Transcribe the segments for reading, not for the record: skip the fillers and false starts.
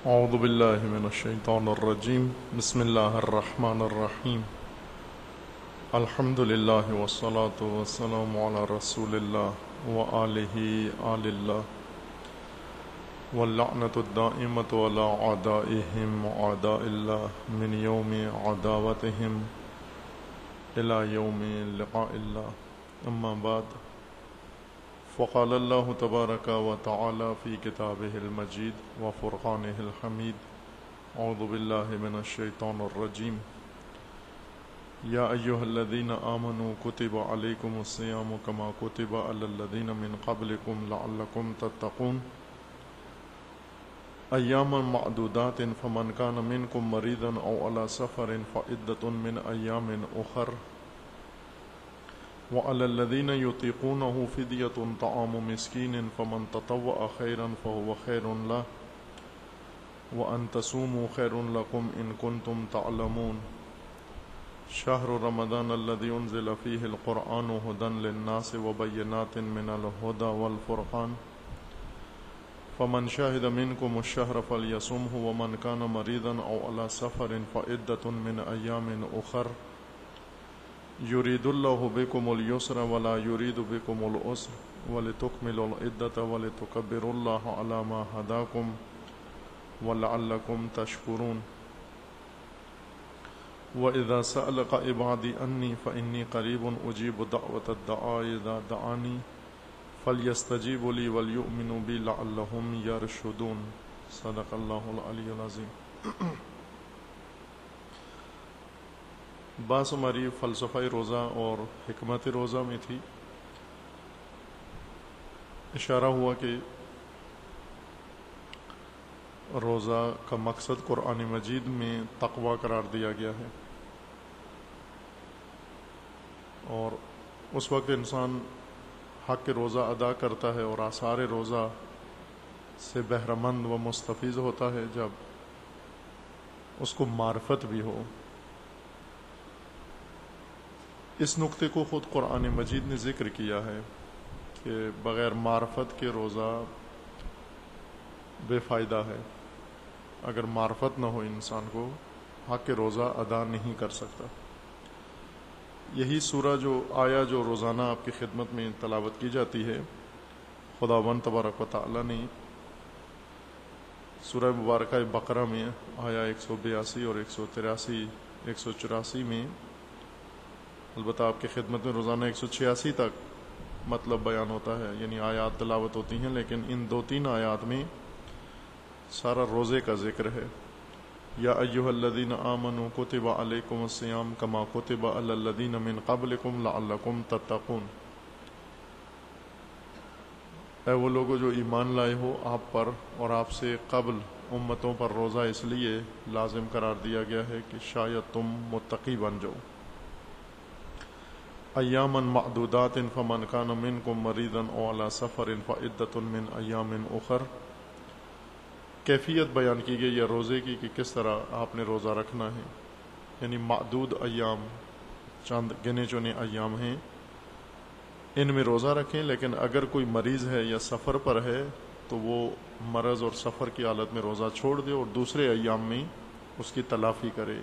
اعوذ باللہ من الشیطان الرجیم بسم اللہ الرحمن الرحیم الحمد للہ والصلاة والسلام علی رسول اللہ وآلہ آل اللہ واللعنة الدائمة علی اعدائهم اعداء اللہ من یوم عداوتهم الى یوم لقاء اللہ اما بعد فقال اللہ تبارک و تعالی فی کتابہ المجید وفرقانہ الحمید اعوذ باللہ من الشیطان الرجیم یا ایہا الذین آمنوا کتب علیکم الصیام کما کتب علی الذین من قبلکم لعلکم تتقون ایاما معدودات فمن کان منکم مریضا او علی سفر فعدۃ من ایام اخر وعلى الذين يطيقونه فدية طعام مسكين فمن تطوع خيرا فهو خير له وأن تصوموا خير لكم إن كنتم تعلمون شهر رمضان الذي أنزل فيه القرآن هدى للناس وبينات من الهدى والفرقان فمن شهد منكم الشهر فليصمه ومن كان مريضا أو على سفر فعدة من أيام أخر یرید اللہ بکم اليسر ولا یرید بکم العسر ولتکملوا العدة ولتکبروا اللہ علی ما ہداکم ولعلکم تشکرون وَإِذَا سَأَلَكَ عِبَادِي أَنِّي فَإِنِّي قَرِيبٌ أُجِيبُ دَعْوَةَ الدَّاعِ إِذَا دَعَانِ فَلْيَسْتَجِيبُوا لِي وَلْيُؤْمِنُوا بِي لَعَلَّهُمْ يَرْشُدُونَ صدق اللہ العلی العظیم۔ بات ہماری فلسفہ روزہ اور حکمت روزہ میں تھی۔ اشارہ ہوا کہ روزہ کا مقصد قرآن مجید میں تقوی قرار دیا گیا ہے، اور اس وقت انسان حق روزہ ادا کرتا ہے اور آثار روزہ سے بہرہ مند و مستفیض ہوتا ہے جب اس کو معرفت بھی ہو۔ اس نقطے کو خود قرآن مجید نے ذکر کیا ہے کہ بغیر معرفت کے روزہ بے فائدہ ہے۔ اگر معرفت نہ ہو انسان کو، حق روزہ ادا نہیں کر سکتا۔ یہی سورہ جو روزانہ آپ کی خدمت میں تلاوت کی جاتی ہے، خداوند تبارک و تعالی نے سورہ مبارکہ بقرہ میں آیا 182 اور 183 184 میں، البتہ آپ کی خدمت میں روزانہ 186 تک مطلب بیان ہوتا ہے، یعنی آیات تلاوت ہوتی ہیں، لیکن ان 2-3 آیات میں سارا روزے کا ذکر ہے۔ یا ایہا الذین آمنوا کتب علیکم الصیام کما کتب علی الذین من قبلکم لعلکم تتقون۔ اے وہ لوگو جو ایمان لائے ہو، آپ پر اور آپ سے قبل امتوں پر روزہ اس لیے لازم قرار دیا گیا ہے کہ شاید تم متقی بن جاؤ۔ ایاما معدودات فمن کان منکم مریضا او علی سفر فعدۃ من ایام اخر۔ کیفیت بیان کی گئی ہے روزے کی کہ کس طرح آپ نے روزہ رکھنا ہے، یعنی معدود ایام، چند گنے چنے ایام ہیں، ان میں روزہ رکھیں، لیکن اگر کوئی مریض ہے یا سفر پر ہے تو وہ مرض اور سفر کی حالت میں روزہ چھوڑ دے اور دوسرے ایام میں اس کی تلافی کرے،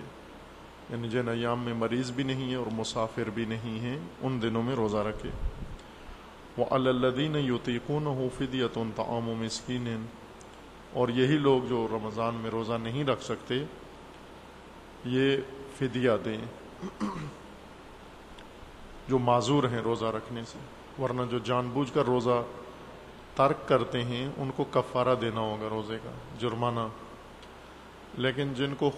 یعنی جن ایام میں مریض بھی نہیں ہے اور مسافر بھی نہیں ہے ان دنوں میں روزہ رکھے۔ وَعَلَى الَّذِينَ يُطِيقُونَهُ فِدْيَةٌ طَعَامُ مِسْكِينٍ، اور یہی لوگ جو رمضان میں روزہ نہیں رکھ سکتے یہ فدیہ دیں، جو معذور ہیں روزہ رکھنے سے، ورنہ جو جان بوجھ کر روزہ ترک کرتے ہیں ان کو کفارہ دینا ہوگا روزے کا، جرمانہ۔ لیکن جن کو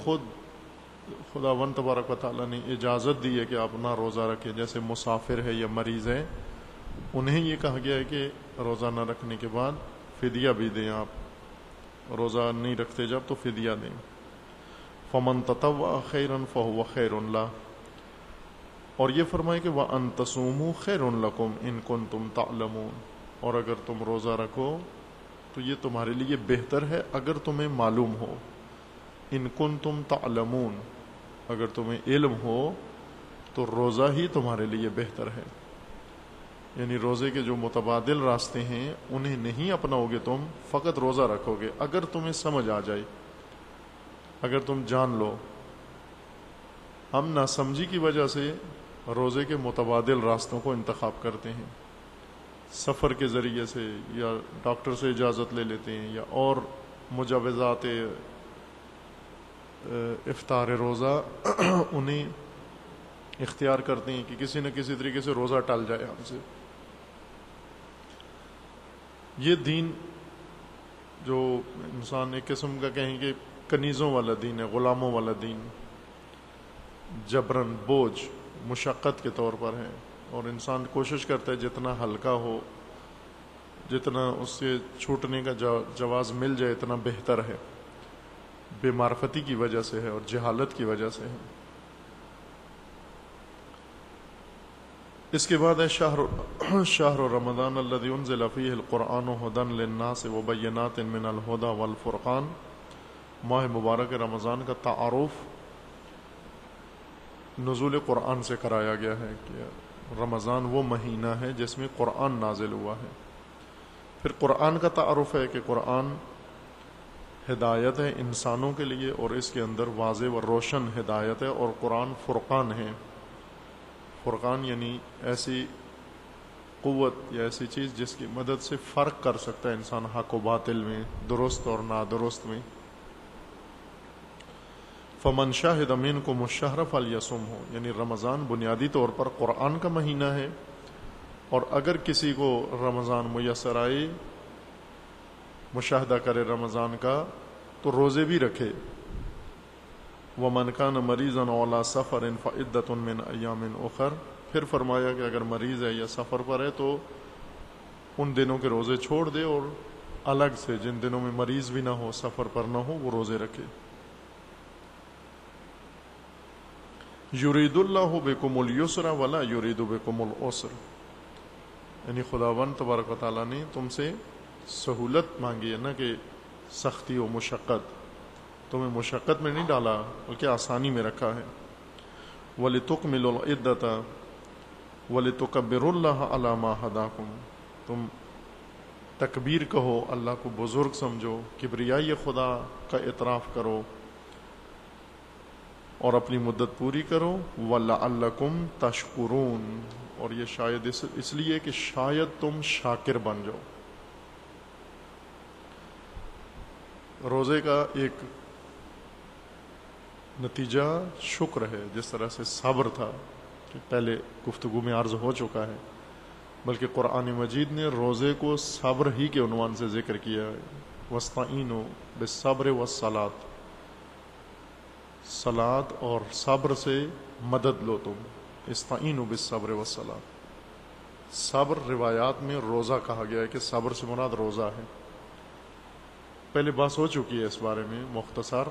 خداوند تبارک و تعالیٰ نے اجازت دی ہے کہ آپ نہ روزہ رکھیں، جیسے مسافر ہے یا مریض ہے، انہیں یہ کہا گیا ہے کہ روزہ نہ رکھنے کے بعد فدیہ بھی دیں، آپ روزہ نہیں رکھتے جب تو فدیہ دیں۔ فمن تطوع خیرا فہو خیر لہ، اور یہ فرمائے کہ وَأَن تَصُومُوا خَيْرٌ لَكُمْ إِن كُنتُمْ تَعْلَمُونَ، اور اگر تم روزہ رکھو تو یہ تمہارے لیے بہتر ہے اگر تمہیں معلوم ہو۔ ان کنتم تعلمون، اگر تمہیں علم ہو تو روزہ ہی تمہارے لیے بہتر ہے، یعنی روزے کے جو متبادل راستے ہیں انہیں نہیں اپناؤ گے تم، فقط روزہ رکھو گے اگر تمہیں سمجھ آ جائے اگر تم جان لو، ہم ناسمجھی کی وجہ سے روزے کے متبادل راستوں کو انتخاب کرتے ہیں، سفر کے ذریعے سے، یا ڈاکٹر سے اجازت لے لیتے ہیں، یا اور مجوزات افطار روزہ انہیں اختیار کرتے ہیں کہ کسی نہ کسی طریقے سے روزہ ٹل جائے ہم سے۔ یہ دین جو انسان ایک قسم کا کہیں کہ کنیزوں والا دین ہے، غلاموں والا دین، جبرن، بوجھ، مشقت کے طور پر ہے، اور انسان کوشش کرتا ہے جتنا ہلکا ہو، جتنا اس سے چھوٹنے کا جواز مل جائے اتنا بہتر ہے۔ بے معرفتی کی وجہ سے ہے اور جہالت کی وجہ سے ہے۔ اس کے بعد ہے شہر رمضان الذی انزل فیہ القرآن ھدی للناس وبینات من الھدی والفرقان، ماہ مبارک رمضان کا تعارف نزول قرآن سے کرایا گیا ہے کہ رمضان وہ مہینہ ہے جس میں قرآن نازل ہوا ہے۔ پھر قرآن کا تعارف ہے کہ قرآن ہدایت ہے انسانوں کے لیے، اور اس کے اندر واضح و روشن ہدایت ہے، اور قرآن فرقان ہے۔ فرقان یعنی ایسی قوت یا ایسی چیز جس کی مدد سے فرق کر سکتا ہے انسان حق و باطل میں، درست اور نادرست میں۔ فمن شاہد منکم الشہر فلیصمہ، یعنی رمضان بنیادی طور پر قرآن کا مہینہ ہے، اور اگر کسی کو رمضان میسر آئے، مشاہدہ کرے رمضان کا، تو روزے بھی رکھے۔ وَمَنْ كَانَ مَرِيضًا أَوْ عَلَىٰ سَفَرٍ فَعِدَّةٌ مِّنْ أَيَّامٍ أُخَرَ، پھر فرمایا کہ اگر مریض ہے یا سفر پر ہے تو ان دنوں کے روزے چھوڑ دے، اور الگ سے جن دنوں میں مریض بھی نہ ہو، سفر پر نہ ہو، وہ روزے رکھے۔ یرید اللہ بکم الیسر ولا یرید بکم العسر، یعنی خداوند تبارک و تعالیٰ نے تم سے سہولت مانگی ہے، نہ کہ سختی و مشقت، تمہیں مشقت میں نہیں ڈالا بلکہ آسانی میں رکھا ہے۔ وَلِتُكْمِلُوا الْعِدَّةَ وَلِتُكَبِّرُوا اللَّهَ عَلَىٰ مَا هَدَاكُمْ، تم تکبیر کہو، اللہ کو بزرگ سمجھو، کبریائی خدا کا اعتراف کرو، اور اپنی مدت پوری کرو۔ وَلَعَلَّكُمْ تَشْكُرُونَ، اور یہ شاید اس لیے کہ شاید تم شاکر بن جاؤ۔ روزے کا ایک نتیجہ شکر ہے، جس طرح سے صبر تھا کہ پہلے گفتگو میں عرض ہو چکا ہے، بلکہ قرآن مجید نے روزے کو صبر ہی کے عنوان سے ذکر کیا ہے۔ وَاسْتَعِینُوا بِالصَّبْرِ وَالصَّلَاةِ، صلاۃ اور صبر سے مدد لو تم۔ استعینوا بالصبر والصلاۃ، صبر روایات میں روزہ کہا گیا ہے کہ صبر سے مراد روزہ ہے۔ پہلے بات ہو چکی ہے اس بارے میں مختصر۔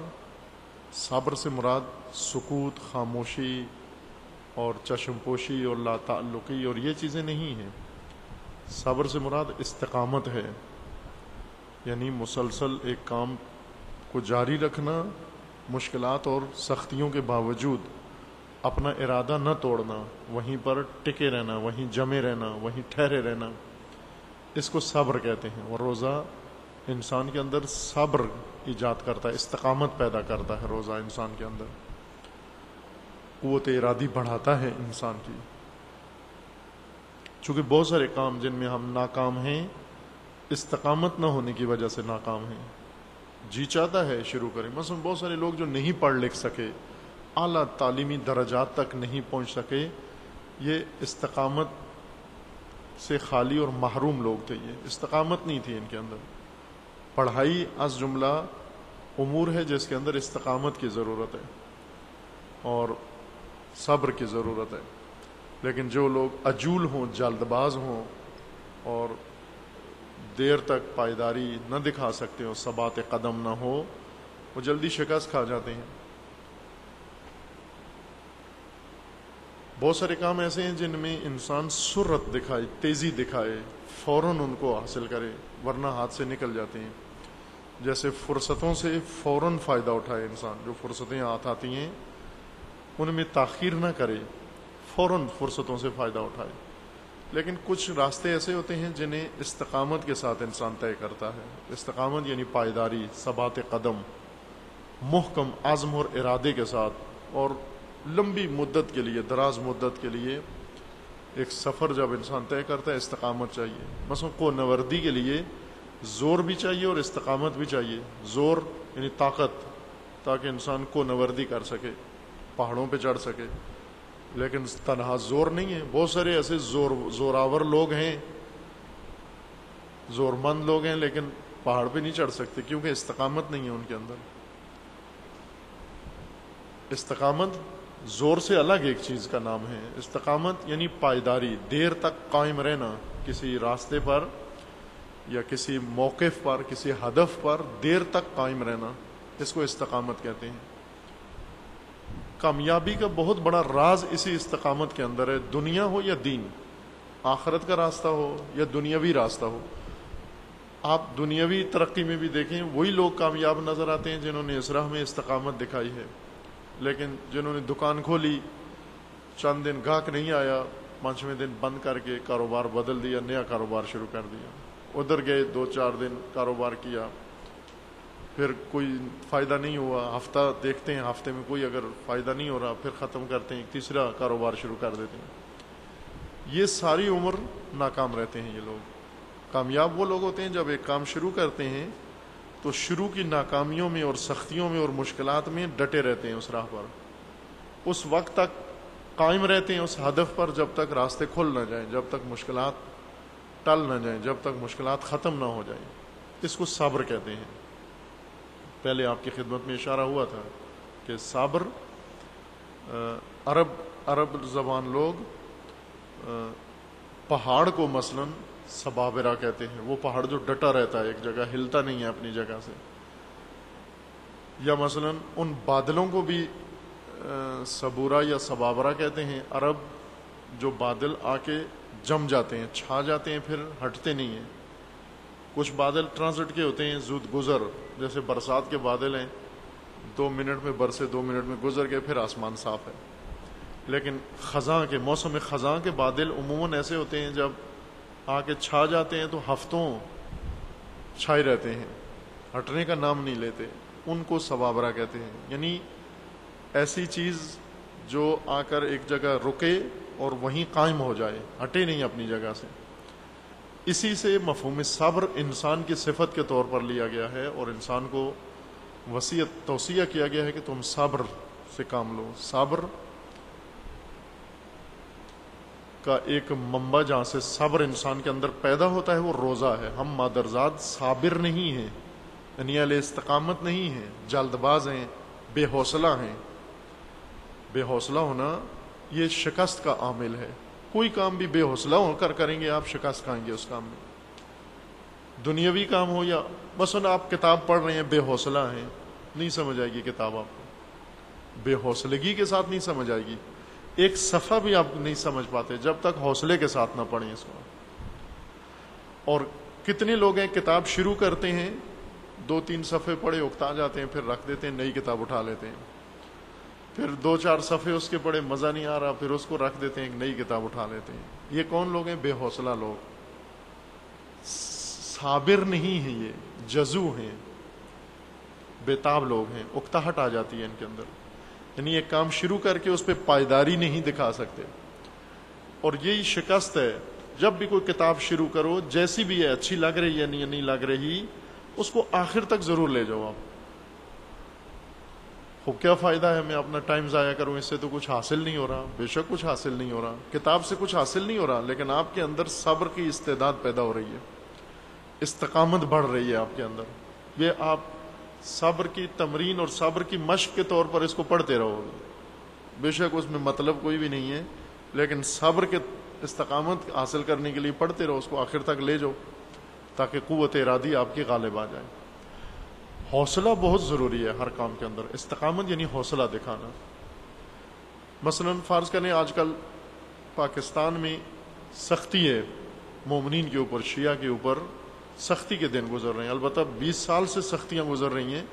صبر سے مراد سکوت، خاموشی اور چشم پوشی اور لا تعلقی اور یہ چیزیں نہیں ہیں۔ صبر سے مراد استقامت ہے، یعنی مسلسل ایک کام کو جاری رکھنا، مشکلات اور سختیوں کے باوجود اپنا ارادہ نہ توڑنا، وہیں پر ٹکے رہنا، وہیں جمے رہنا، وہیں ٹھہرے رہنا، اس کو صبر کہتے ہیں۔ اور روزہ انسان کے اندر صبر ایجاد کرتا ہے، استقامت پیدا کرتا ہے۔ روزہ انسان کے اندر قوت ارادی بڑھاتا ہے انسان کی، چونکہ بہت سارے کام جن میں ہم ناکام ہیں استقامت نہ ہونے کی وجہ سے ناکام ہیں۔ جی چاہتا ہے شروع کریں، مثلا بہت سارے لوگ جو نہیں پڑھ لکھ سکے، اعلیٰ تعلیمی درجات تک نہیں پہنچ سکے، یہ استقامت سے خالی اور محروم لوگ تھے، یہ استقامت نہیں تھی ان کے اندر۔ پڑھائی از جملہ امور ہے جس کے اندر استقامت کی ضرورت ہے اور صبر کی ضرورت ہے، لیکن جو لوگ عجول ہوں، جلد باز ہوں اور دیر تک پائیداری نہ دکھا سکتے ہو، ثبات قدم نہ ہو، وہ جلدی شکست کھا جاتے ہیں۔ بہت سارے کام ایسے ہیں جن میں انسان سرعت دکھائے، تیزی دکھائے، فوراً ان کو حاصل کرے، ورنہ ہاتھ سے نکل جاتے ہیں۔ جیسے فرصتوں سے فوراً فائدہ اٹھائے انسان، جو فرصتیں آتی ہیں ان میں تاخیر نہ کرے، فوراً فرصتوں سے فائدہ اٹھائے۔ لیکن کچھ راستے ایسے ہوتے ہیں جنہیں استقامت کے ساتھ انسان طے کرتا ہے۔ استقامت یعنی پائیداری، ثبات قدم، محکم عزم اور ارادے کے ساتھ اور لمبی مدت کے لیے، دراز مدت کے لیے ایک سفر جب انسان طے کرتا ہے، استقامت چاہیے۔ مثلا کو نوردی کے لیے زور بھی چاہیے اور استقامت بھی چاہیے۔ زور یعنی طاقت، تاکہ انسان کو نوردی کر سکے، پہاڑوں پہ چڑھ سکے، لیکن تنہا زور نہیں ہے۔ بہت سارے ایسے زوراور لوگ ہیں، زور مند لوگ ہیں، لیکن پہاڑ پہ نہیں چڑھ سکتے کیونکہ استقامت نہیں ہے ان کے اندر۔ استقامت زور سے الگ ایک چیز کا نام ہے۔ استقامت یعنی پائیداری، دیر تک قائم رہنا کسی راستے پر یا کسی موقف پر، کسی ہدف پر دیر تک قائم رہنا، اس کو استقامت کہتے ہیں۔ کامیابی کا بہت بڑا راز اسی استقامت کے اندر ہے، دنیا ہو یا دین، آخرت کا راستہ ہو یا دنیاوی راستہ ہو۔ آپ دنیاوی ترقی میں بھی دیکھیں، وہی لوگ کامیاب نظر آتے ہیں جنہوں نے اس راہ میں استقامت دکھائی ہے، لیکن جنہوں نے دکان کھولی، چند دن گاہک نہیں آیا، 5ویں دن بند کر کے کاروبار بدل دیا، نیا کاروبار شروع کر دیا، ادھر گئے 2-4 دن کاروبار کیا، پھر کوئی فائدہ نہیں ہوا، ہفتہ دیکھتے ہیں، ہفتے میں کوئی اگر فائدہ نہیں ہو رہا، پھر ختم کرتے ہیں، تیسرا کاروبار شروع کر دیتے ہیں۔ یہ ساری عمر ناکام رہتے ہیں یہ لوگ۔ کامیاب وہ لوگ ہوتے ہیں جب ایک کام شروع کرتے ہیں تو شروع کی ناکامیوں میں اور سختیوں میں اور مشکلات میں ڈٹے رہتے ہیں، اس راہ پر اس وقت تک قائم رہتے ہیں، اس ہدف پر جب تک راستے کھل نہ جائیں، جب تک مشکلات ٹل نہ جائیں، جب تک مشکلات ختم نہ ہو جائیں۔ اس کو صبر کہتے ہیں۔ پہلے آپ کی خدمت میں اشارہ ہوا تھا کہ صبر، عرب زبان لوگ پہاڑ کو مثلا صبابرہ کہتے ہیں، وہ پہاڑ جو ڈٹا رہتا ہے ایک جگہ، ہلتا نہیں ہے اپنی جگہ سے۔ یا مثلا ان بادلوں کو بھی صبورہ یا صبابرہ کہتے ہیں۔ عرب جو بادل آ کے جم جاتے ہیں، چھا جاتے ہیں، پھر ہٹتے نہیں ہیں۔ کچھ بادل ٹرانزٹ کے ہوتے ہیں، زود گزر، جیسے برسات کے بادل ہیں، 2 منٹ میں برسے، 2 منٹ میں گزر گئے، پھر آسمان صاف ہے۔ لیکن خزاں کے موسم خزاں کے بادل عموماً ایسے ہوتے ہیں، جب آ کے چھا جاتے ہیں تو ہفتوں چھائے رہتے ہیں، ہٹنے کا نام نہیں لیتے، ان کو صبابرہ کہتے ہیں۔ یعنی ایسی چیز جو آ کر ایک جگہ رکے اور وہیں قائم ہو جائے، ہٹے نہیں اپنی جگہ سے۔ اسی سے مفہوم صبر انسان کی صفت کے طور پر لیا گیا ہے، اور انسان کو وصیت توصیہ کیا گیا ہے کہ تم صبر سے کام لو۔ صبر کا ایک منبع جہاں سے صبر انسان کے اندر پیدا ہوتا ہے وہ روزہ ہے۔ ہم مادرزاد صابر نہیں ہیں، یعنی اہل استقامت نہیں ہیں، جلد باز ہیں، بے حوصلہ ہیں۔ بے حوصلہ ہونا یہ شکست کا عامل ہے۔ کوئی کام بھی بے حوصلہ ہو کر کریں گے، آپ شکست کھائیں گے اس کام میں، دنیاوی کام ہو یا مثلا آپ کتاب پڑھ رہے ہیں، بے حوصلہ ہیں، نہیں سمجھ آئے گی کتاب آپ کو، بے حوصلگی کے ساتھ نہیں سمجھ آئے گی، ایک صفحہ بھی آپ نہیں سمجھ پاتے جب تک حوصلے کے ساتھ نہ پڑھیں اس کو۔ اور کتنے لوگ ہیں کتاب شروع کرتے ہیں، 2-3 صفحے پڑھے اکتا جاتے ہیں، پھر رکھ دیتے ہیں، نئی کتاب اٹھا لیتے ہیں، پھر 2-4 صفحے اس کے پڑھے مزہ نہیں آ رہا، پھر اس کو رکھ دیتے ہیں، ایک نئی کتاب اٹھا لیتے ہیں۔ یہ کون لوگ ہیں؟ بے حوصلہ لوگ، صابر نہیں ہیں، یہ جزو ہیں، بےتاب لوگ ہیں، اکتاہٹ آ جاتی ہے ان کے اندر، یعنی ایک کام شروع کر کے اس پہ پائیداری نہیں دکھا سکتے۔ اور یہی شکست ہے، جب بھی کوئی کتاب شروع کرو، جیسی بھی ہے، اچھی لگ رہی ہے یا نہیں لگ رہی، اس کو آخر تک ضرور لے جاؤ آپ۔ خوب کیا فائدہ ہے میں اپنا ٹائم ضائع کروں، اس سے تو کچھ حاصل نہیں ہو رہا۔ بے شک کچھ حاصل نہیں ہو رہا، کتاب سے کچھ حاصل نہیں ہو رہا، لیکن آپ کے اندر صبر کی استعداد پیدا ہو رہی ہے، استقامت بڑھ رہی ہے آپ کے اندر۔ یہ آپ صبر کی تمرین اور صبر کی مشق کے طور پر اس کو پڑھتے رہو گے، بے شک اس میں مطلب کوئی بھی نہیں ہے، لیکن صبر کے استقامت حاصل کرنے کے لیے پڑھتے رہو، اس کو آخر تک لے جاؤ تاکہ قوت ارادی آپ کی غالب آ جائے۔ حوصلہ بہت ضروری ہے ہر کام کے اندر۔ استقامت یعنی حوصلہ دکھانا۔ مثلا فرض کریں آج کل پاکستان میں سختی ہے، مومنین کے اوپر، شیعہ کے اوپر سختی کے دن گزر رہے ہیں، البتہ 20 سال سے سختیاں گزر رہی ہیں،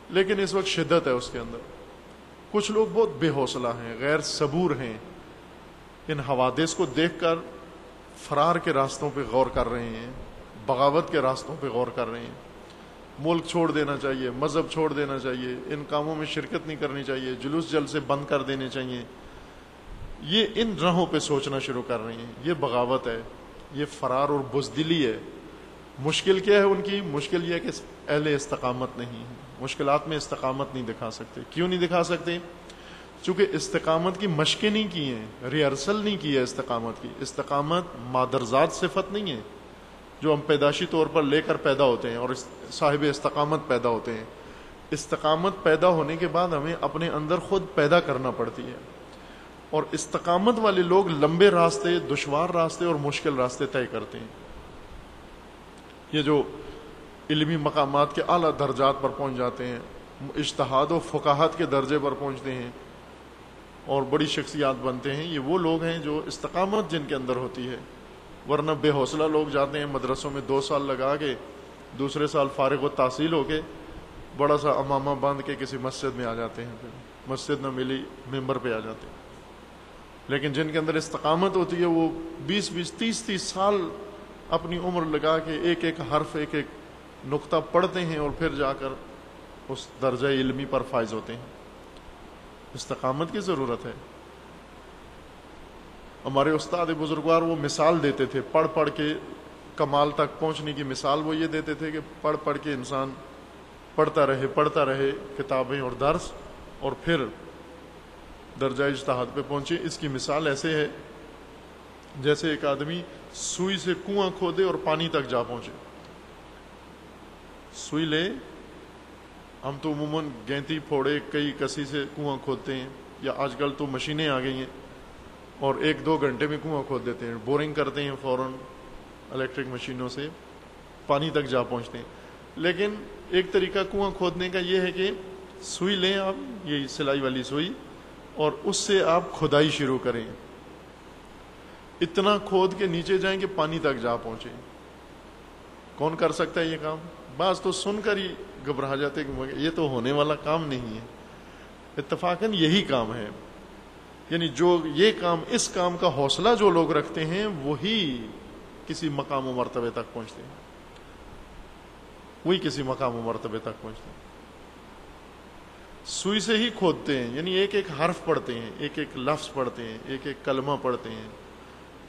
لیکن اس وقت شدت ہے اس کے اندر۔ کچھ لوگ بہت بے حوصلہ ہیں، غیر صبور ہیں، ان حوادث کو دیکھ کر فرار کے راستوں پہ غور کر رہے ہیں، بغاوت کے راستوں پہ غور کر رہے ہیں۔ ملک چھوڑ دینا چاہیے، مذہب چھوڑ دینا چاہیے، ان کاموں میں شرکت نہیں کرنی چاہیے، جلوس جلسے بند کر دینے چاہیے، یہ ان راہوں پہ سوچنا شروع کر رہی ہیں. یہ بغاوت ہے، یہ فرار اور بزدلی ہے. مشکل کیا ہے ان کی؟ مشکل یہ ہے کہ اہل استقامت نہیں ہے، مشکلات میں استقامت نہیں دکھا سکتے. کیوں نہیں دکھا سکتے؟ چونکہ استقامت کی مشقیں نہیں کی ہیں، ریہرسل نہیں کی ہے استقامت کی. استقامت مادرزاد صفت نہیں ہے جو ہم پیدائشی طور پر لے کر پیدا ہوتے ہیں اور صاحب استقامت پیدا ہوتے ہیں. استقامت پیدا ہونے کے بعد ہمیں اپنے اندر خود پیدا کرنا پڑتی ہے، اور استقامت والے لوگ لمبے راستے، دشوار راستے اور مشکل راستے طے کرتے ہیں. یہ جو علمی مقامات کے اعلیٰ درجات پر پہنچ جاتے ہیں، اجتہاد و فقاہت کے درجے پر پہنچتے ہیں اور بڑی شخصیات بنتے ہیں، یہ وہ لوگ ہیں جو استقامت جن کے اندر ہوتی ہے. ورنہ بے حوصلہ لوگ جاتے ہیں مدرسوں میں 2 سال لگا کے، دوسرے سال فارغ و تحصیل ہو کے بڑا سا امامہ باندھ کے کسی مسجد میں آ جاتے ہیں، پھر مسجد نہ ملی ممبر پہ آ جاتے ہیں. لیکن جن کے اندر استقامت ہوتی ہے وہ 20-20 30-30 سال اپنی عمر لگا کے ایک ایک حرف، ایک ایک نقطہ پڑھتے ہیں اور پھر جا کر اس درجہ علمی پر فائز ہوتے ہیں. استقامت کی ضرورت ہے. ہمارے استاد بزرگوار وہ مثال دیتے تھے، پڑھ پڑھ کے کمال تک پہنچنے کی مثال وہ یہ دیتے تھے کہ پڑھ پڑھ کے انسان پڑھتا رہے کتابیں اور درس، اور پھر درجہ اجتہاد پہ پہنچے. اس کی مثال ایسے ہے جیسے ایک آدمی سوئی سے کنواں کھودے اور پانی تک جا پہنچے. سوئی لے، ہم تو عموماً گینتی پھوڑے کئی کسی سے کنواں کھودتے ہیں، یا آج کل تو مشینیں آ گئی ہیں اور 1-2 گھنٹے میں کنواں کھود دیتے ہیں، بورنگ کرتے ہیں فوراً الیکٹرک مشینوں سے، پانی تک جا پہنچتے ہیں. لیکن ایک طریقہ کنواں کھودنے کا یہ ہے کہ سوئی لیں آپ، یہ سلائی والی سوئی، اور اس سے آپ کھدائی شروع کریں، اتنا کھود کے نیچے جائیں کہ پانی تک جا پہنچے. کون کر سکتا ہے یہ کام؟ بعض تو سن کر ہی گھبرا جاتے کہ یہ تو ہونے والا کام نہیں ہے. اتفاقاً یہی کام ہے. یعنی جو یہ کام، اس کام کا حوصلہ جو لوگ رکھتے ہیں وہی کسی مقام و مرتبے تک پہنچتے ہیں، وہی کسی مقام و مرتبے تک پہنچتے ہیں. سوئی سے ہی کھودتے ہیں، یعنی ایک ایک حرف پڑھتے ہیں، ایک ایک لفظ پڑھتے ہیں، ایک ایک کلمہ پڑھتے ہیں،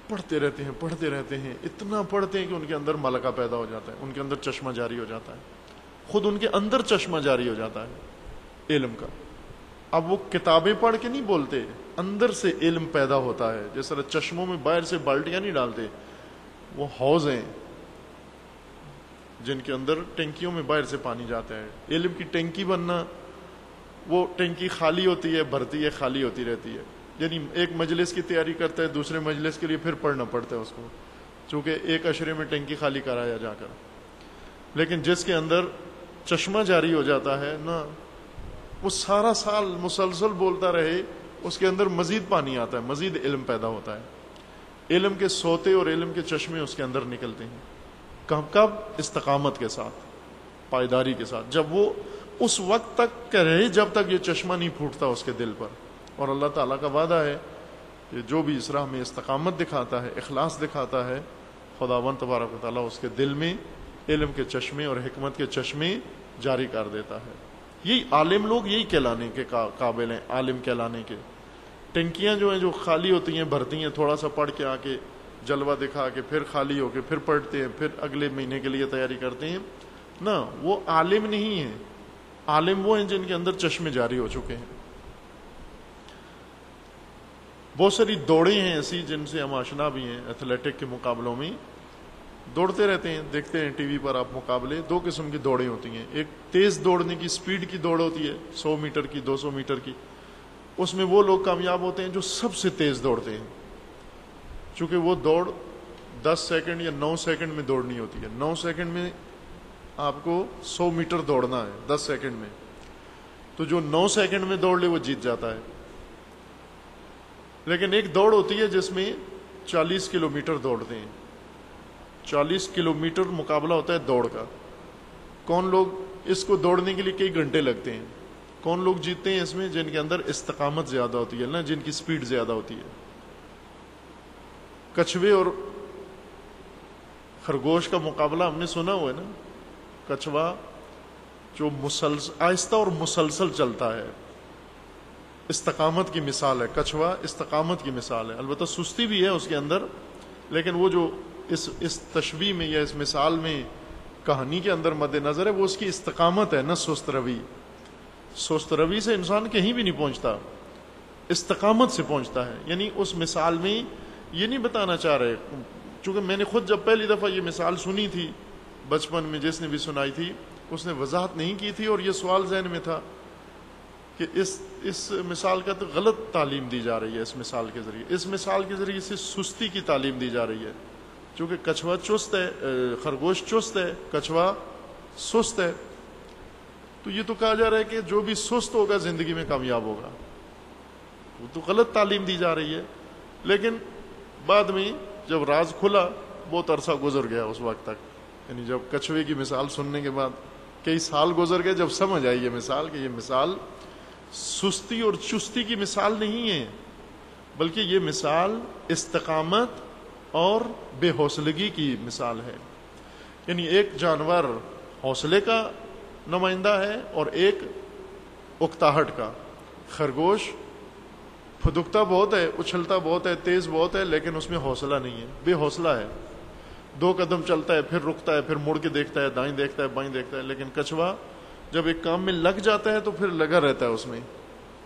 پڑھتے رہتے ہیں، اتنا پڑھتے ہیں کہ ان کے اندر ملکہ پیدا ہو جاتا ہے، ان کے اندر چشمہ جاری ہو جاتا ہے، خود ان کے اندر چشمہ جاری ہو جاتا ہے علم کا. اب وہ کتابیں پڑھ کے نہیں بولتے، اندر سے علم پیدا ہوتا ہے. جس طرح چشموں میں باہر سے بالٹیاں نہیں ڈالتے، وہ حوض ہیں جن کے اندر ٹینکیوں میں باہر سے پانی جاتا ہے. علم کی ٹینکی بننا، وہ ٹینکی خالی ہوتی ہے، بھرتی ہے، خالی ہوتی رہتی ہے. یعنی ایک مجلس کی تیاری کرتا ہے، دوسرے مجلس کے لیے پھر پڑھنا پڑتا ہے اس کو، چونکہ ایک اشرے میں ٹینکی خالی کرایا جا کر. لیکن جس کے اندر چشمہ جاری ہو جاتا ہے نا، وہ سارا سال مسلسل بولتا رہے، اس کے اندر مزید پانی آتا ہے، مزید علم پیدا ہوتا ہے. علم کے سوتے اور علم کے چشمے اس کے اندر نکلتے ہیں. کب؟ استقامت کے ساتھ، پائیداری کے ساتھ. جب وہ اس وقت تک کرے جب تک یہ چشمہ نہیں پھوٹتا اس کے دل پر. اور اللہ تعالیٰ کا وعدہ ہے کہ جو بھی اس راہ میں استقامت دکھاتا ہے، اخلاص دکھاتا ہے، خداوند تبارک و تعالیٰ اس کے دل میں علم کے چشمے اور حکمت کے چشمے جاری کر دیتا ہے. یہی عالم لوگ یہی کہلانے کے قابل ہیں، عالم کہلانے کے. ٹنکیاں جو ہیں جو خالی ہوتی ہیں، بھرتی ہیں، تھوڑا سا پڑھ کے آ کے جلوہ دکھا کے پھر خالی ہو کے پھر پڑھتے ہیں، پھر اگلے مہینے کے لیے تیاری کرتے ہیں نا، وہ عالم نہیں ہیں. عالم وہ ہیں جن کے اندر چشمے جاری ہو چکے ہیں. بہت ساری دوڑیں ہیں ایسی جن سے ہم آشنا بھی ہیں. ایتھلیٹک کے مقابلوں میں دوڑتے رہتے ہیں، دیکھتے ہیں ٹی وی پر آپ مقابلے. 2 قسم کی دوڑیں ہوتی ہیں. ایک تیز دوڑنے کی، سپیڈ کی دوڑ ہوتی ہے، 100 میٹر کی، 200 میٹر کی. اس میں وہ لوگ کامیاب ہوتے ہیں جو سب سے تیز دوڑتے ہیں، چونکہ وہ دوڑ 10 سیکنڈ یا 9 سیکنڈ میں دوڑنی ہوتی ہے. 9 سیکنڈ میں آپ کو 100 میٹر دوڑنا ہے 10 سیکنڈ میں، تو جو 9 سیکنڈ میں دوڑ لے وہ جیت جاتا ہے. لیکن ایک دوڑ ہوتی ہے جس میں 40 کلومیٹر دوڑتے ہیں. 40 کلومیٹر مقابلہ ہوتا ہے دوڑ کا. کون لوگ اس کو دوڑنے کے لیے کئی گھنٹے لگتے ہیں. کون لوگ جیتتے ہیں اس میں؟ جن کے اندر استقامت زیادہ ہوتی ہے نا، جن کی سپیڈ زیادہ ہوتی ہے. کچھوے اور خرگوش کا مقابلہ ہم نے سنا ہوا ہے نا. کچھوا جو آہستہ اور مسلسل چلتا ہے، استقامت کی مثال ہے۔ کچھوا استقامت کی مثال ہے، البتہ سستی بھی ہے اس کے اندر، لیکن وہ جو اس تشبیہ میں یا اس مثال میں کہانی کے اندر مد نظر ہے وہ اس کی استقامت ہے، نہ سست روی۔ سست روی سے انسان کہیں بھی نہیں پہنچتا، استقامت سے پہنچتا ہے۔ یعنی اس مثال میں یہ نہیں بتانا چاہ رہے، چونکہ میں نے خود جب پہلی دفعہ یہ مثال سنی تھی بچپن میں، جس نے بھی سنائی تھی اس نے وضاحت نہیں کی تھی، اور یہ سوال ذہن میں تھا کہ اس مثال کا تو غلط تعلیم دی جا رہی ہے۔ اس مثال کے ذریعے، اس مثال کے ذریعے سے سستی کی تعلیم دی جا رہی ہے، چونکہ کچھوا چست ہے، خرگوش چست ہے، کچھوا سست ہے، تو یہ تو کہا جا رہا ہے کہ جو بھی سست ہوگا زندگی میں کامیاب ہوگا، وہ تو غلط تعلیم دی جا رہی ہے۔ لیکن بعد میں جب راز کھلا بہت عرصہ گزر گیا اس وقت تک، یعنی جب کچھوے کی مثال سننے کے بعد کئی سال گزر گئے، جب سمجھ آئی یہ مثال کہ یہ مثال سستی اور چستی کی مثال نہیں ہے، بلکہ یہ مثال استقامت اور بے حوصلگی کی مثال ہے۔ یعنی ایک جانور حوصلے کا نمائندہ ہے اور ایک اکتاہٹ کا۔ خرگوش پھدکتا بہت ہے، اچھلتا بہت ہے، تیز بہت ہے، لیکن اس میں حوصلہ نہیں ہے، بے حوصلہ ہے۔ 2 قدم چلتا ہے، پھر رکتا ہے، پھر مڑ کے دیکھتا ہے، دائیں دیکھتا ہے، بائیں دیکھتا ہے۔ لیکن کچھوا جب ایک کام میں لگ جاتا ہے تو پھر لگا رہتا ہے اس میں،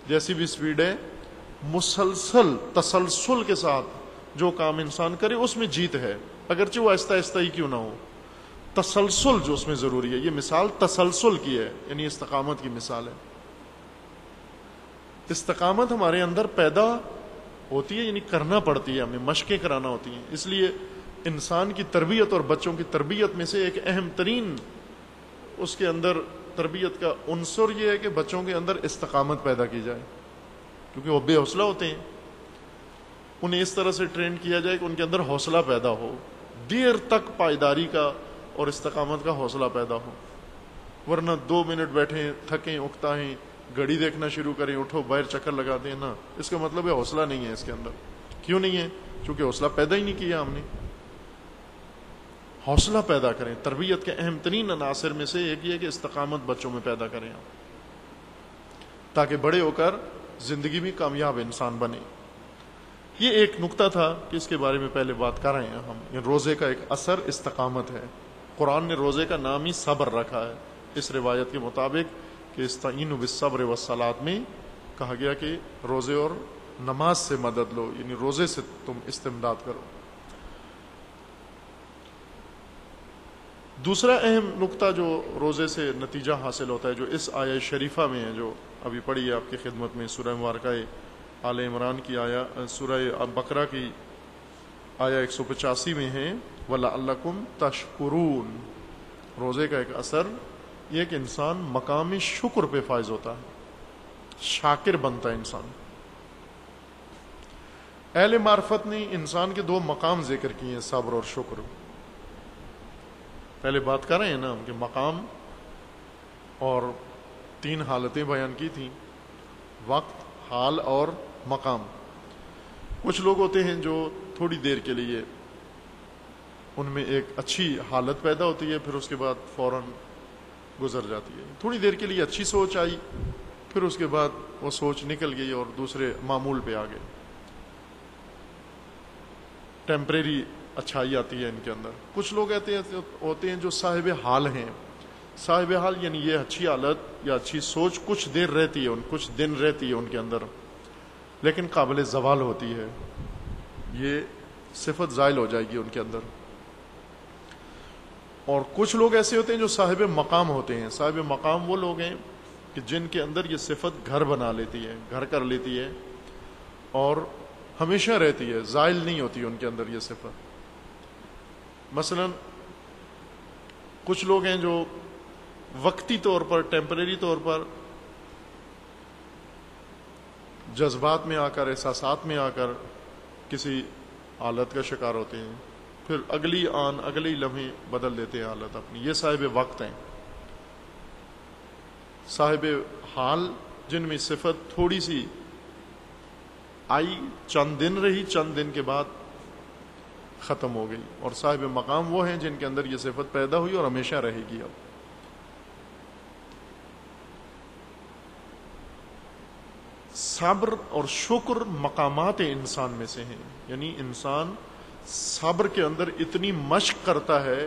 جیسی بھی سپیڈ ہے، مسلسل تسلسل کے ساتھ جو کام انسان کرے اس میں جیت ہے، اگرچہ وہ آہستہ آہستہ ہی کیوں نہ ہو۔ تسلسل جو اس میں ضروری ہے، یہ مثال تسلسل کی ہے، یعنی استقامت کی مثال ہے۔ استقامت ہمارے اندر پیدا ہوتی ہے، یعنی کرنا پڑتی ہے، ہمیں مشقیں کرانا ہوتی ہیں۔ اس لیے انسان کی تربیت اور بچوں کی تربیت میں سے ایک اہم ترین اس کے اندر تربیت کا عنصر یہ ہے کہ بچوں کے اندر استقامت پیدا کی جائے، کیونکہ وہ بے حوصلہ ہوتے ہیں۔ انہیں اس طرح سے ٹرین کیا جائے کہ ان کے اندر حوصلہ پیدا ہو، دیر تک پائیداری کا اور استقامت کا حوصلہ پیدا ہو، ورنہ 2 منٹ بیٹھیں، تھکیں، اکتائیں، گھڑی دیکھنا شروع کریں، اٹھو باہر چکر لگا دیں، نا، اس کا مطلب ہے حوصلہ نہیں ہے اس کے اندر۔ کیوں نہیں ہے؟ چونکہ حوصلہ پیدا ہی نہیں کیا ہم نے۔ حوصلہ پیدا کریں، تربیت کے اہم ترین عناصر میں سے ایک یہ ہے کہ استقامت بچوں میں پیدا کریں تاکہ بڑے ہو کر زندگی میں کامیاب انسان بنے۔ یہ ایک نقطہ تھا کہ اس کے بارے میں پہلے بات کر رہے ہیں ہم۔ یہ روزے کا ایک اثر استقامت ہے۔ قرآن نے روزے کا نام ہی صبر رکھا ہے، اس روایت کے مطابق کہ استعینوا بالصبر والصلاۃ میں کہا گیا کہ روزے اور نماز سے مدد لو، یعنی روزے سے تم استمداد کرو۔ دوسرا اہم نقطہ جو روزے سے نتیجہ حاصل ہوتا ہے، جو اس آیہ شریفہ میں ہے، جو ابھی پڑھی ہے آپ کی خدمت میں، سورہ مبارکہ آل عمران کی سورہ بقرہ کی آیہ 185 میں ہے، وَلَعَلَّكُمْ تَشْكُرُونَ۔ روزے کا ایک اثر یہ کہ انسان مقام شکر پہ فائز ہوتا ہے، شاکر بنتا ہے انسان۔ اہل معرفت نے انسان کے 2 مقام ذکر کیے ہیں، صبر اور شکر۔ پہلے بات کر رہے ہیں نا کہ مقام اور 3 حالتیں بیان کی تھیں، وقت، حال اور مقام۔ کچھ لوگ ہوتے ہیں جو تھوڑی دیر کے لیے ان میں ایک اچھی حالت پیدا ہوتی ہے، پھر اس کے بعد فوراً گزر جاتی ہے۔ تھوڑی دیر کے لیے اچھی سوچ آئی، پھر اس کے بعد وہ سوچ نکل گئی اور دوسرے معمول پہ آ گئے۔ ٹیمپریری اچھائی آتی ہے ان کے اندر۔ کچھ لوگ ہوتے ہیں جو صاحب حال ہیں۔ صاحب حال یعنی یہ اچھی حالت یا اچھی سوچ کچھ دیر رہتی ہے، کچھ دن رہتی ہے ان کے اندر، لیکن قابل زوال ہوتی ہے، یہ صفت زائل ہو جائے گی ان کے اندر۔ اور کچھ لوگ ایسے ہوتے ہیں جو صاحب مقام ہوتے ہیں۔ صاحب مقام وہ لوگ ہیں کہ جن کے اندر یہ صفت گھر بنا لیتی ہے، گھر کر لیتی ہے اور ہمیشہ رہتی ہے، زائل نہیں ہوتی ان کے اندر یہ صفت۔ مثلا کچھ لوگ ہیں جو وقتی طور پر، ٹیمپریری طور پر جذبات میں آ کر، احساسات میں آ کر کسی حالت کا شکار ہوتے ہیں، پھر اگلی آن، اگلی لمحے بدل دیتے ہیں حالت اپنی۔ یہ صاحب وقت ہیں۔ صاحب حال جن میں صفت تھوڑی سی آئی، چند دن رہی، چند دن کے بعد ختم ہو گئی، اور صاحب مقام وہ ہیں جن کے اندر یہ صفت پیدا ہوئی اور ہمیشہ رہے گی۔ اب صبر اور شکر مقامات انسان میں سے ہیں، یعنی انسان صبر کے اندر اتنی مشق کرتا ہے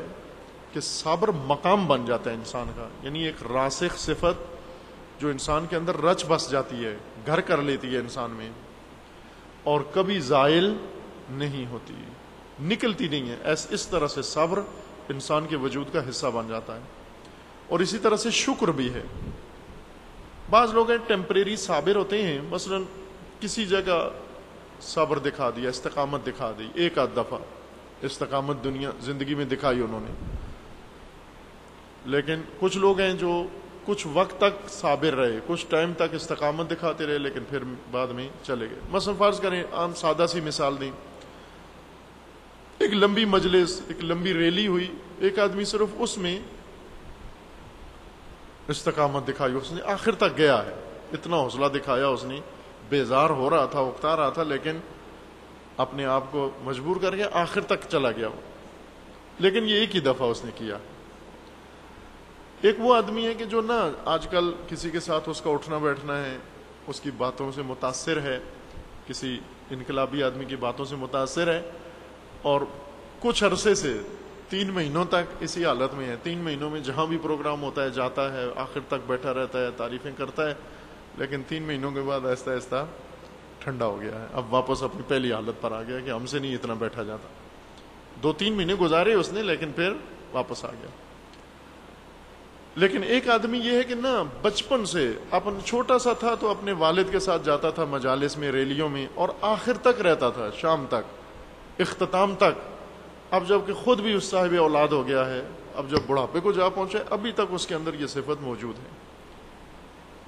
کہ صبر مقام بن جاتا ہے انسان کا، یعنی ایک راسخ صفت جو انسان کے اندر رچ بس جاتی ہے، گھر کر لیتی ہے انسان میں، اور کبھی زائل نہیں ہوتی، نکلتی نہیں ہے۔ اس طرح سے صبر انسان کے وجود کا حصہ بن جاتا ہے۔ اور اسی طرح سے شکر بھی ہے۔ بعض لوگ ہیں ٹیمپریری صابر ہوتے ہیں، مثلا کسی جگہ صبر دکھا دیا، استقامت دکھا دی، ایک آدھ دفعہ استقامت دنیا زندگی میں دکھائی انہوں نے، لیکن کچھ لوگ ہیں جو کچھ وقت تک صابر رہے، کچھ ٹائم تک استقامت دکھاتے رہے، لیکن پھر بعد میں چلے گئے۔ مثلا فرض کریں، عام سادہ سی مثال دیں، ایک لمبی مجلس، ایک لمبی ریلی ہوئی، ایک آدمی صرف اس میں استقامت دکھائی، اس نے آخر تک گیا ہے، اتنا حوصلہ دکھایا اس نے، بیزار ہو رہا تھا، اکتا رہا تھا، لیکن اپنے آپ کو مجبور کر کے آخر تک چلا گیا وہ، لیکن یہ ایک ہی دفعہ اس نے کیا۔ ایک وہ آدمی ہے کہ جو نا آج کل کسی کے ساتھ اس کا اٹھنا بیٹھنا ہے، اس کی باتوں سے متاثر ہے، کسی انقلابی آدمی کی باتوں سے متاثر ہے، اور کچھ عرصے سے 3 مہینوں تک اسی حالت میں ہے، 3 مہینوں میں جہاں بھی پروگرام ہوتا ہے جاتا ہے، آخر تک بیٹھا رہتا ہے، تعریفیں کرتا ہے، لیکن 3 مہینوں کے بعد آہستہ آہستہ ٹھنڈا ہو گیا ہے، اب واپس اپنی پہلی حالت پر آ گیا کہ ہم سے نہیں اتنا بیٹھا جاتا۔ 2-3 مہینے گزارے اس نے، لیکن پھر واپس آ گیا۔ لیکن ایک آدمی یہ ہے کہ نا بچپن سے اپن چھوٹا سا تھا تو اپنے والد کے ساتھ جاتا تھا مجالس میں، ریلیوں میں، اور آخر تک رہتا تھا، شام تک، اختتام تک۔ اب جب کہ خود بھی اس صاحب اولاد ہو گیا ہے، اب جب بڑھاپے کو جا پہنچا، ابھی تک اس کے اندر یہ صفت موجود ہے،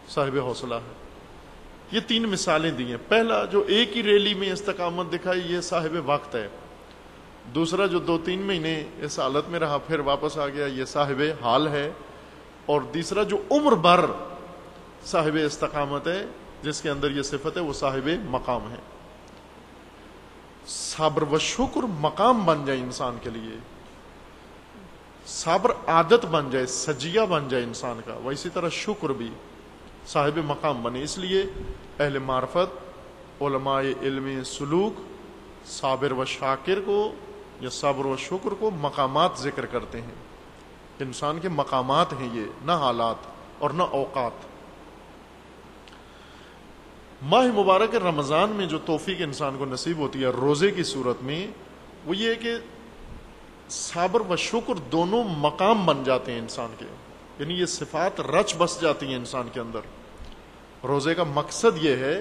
صاحب حوصلہ ہے۔ یہ 3 مثالیں دی ہیں۔ پہلا جو ایک ہی ریلی میں استقامت دکھائی، یہ صاحب وقت ہے۔ دوسرا جو 2-3 مہینے اس حالت میں رہا پھر واپس آ گیا، یہ صاحب حال ہے۔ اور تیسرا جو عمر بھر صاحب استقامت ہے، جس کے اندر یہ صفت ہے، وہ صاحب مقام ہے۔ صبر و شکر مقام بن جائے انسان کے لیے، صبر عادت بن جائے، سجیہ بن جائے انسان کا، وہ اسی طرح شکر بھی صاحب مقام بنے۔ اس لیے اہل معرفت، علماء علم سلوک صابر و شاکر کو یا صبر و شکر کو مقامات ذکر کرتے ہیں۔ انسان کے مقامات ہیں یہ، نہ حالات اور نہ اوقات۔ ماہ مبارک رمضان میں جو توفیق انسان کو نصیب ہوتی ہے روزے کی صورت میں، وہ یہ ہے کہ صبر و شکر دونوں مقام بن جاتے ہیں انسان کے، یعنی یہ صفات رچ بس جاتی ہیں انسان کے اندر۔ روزے کا مقصد یہ ہے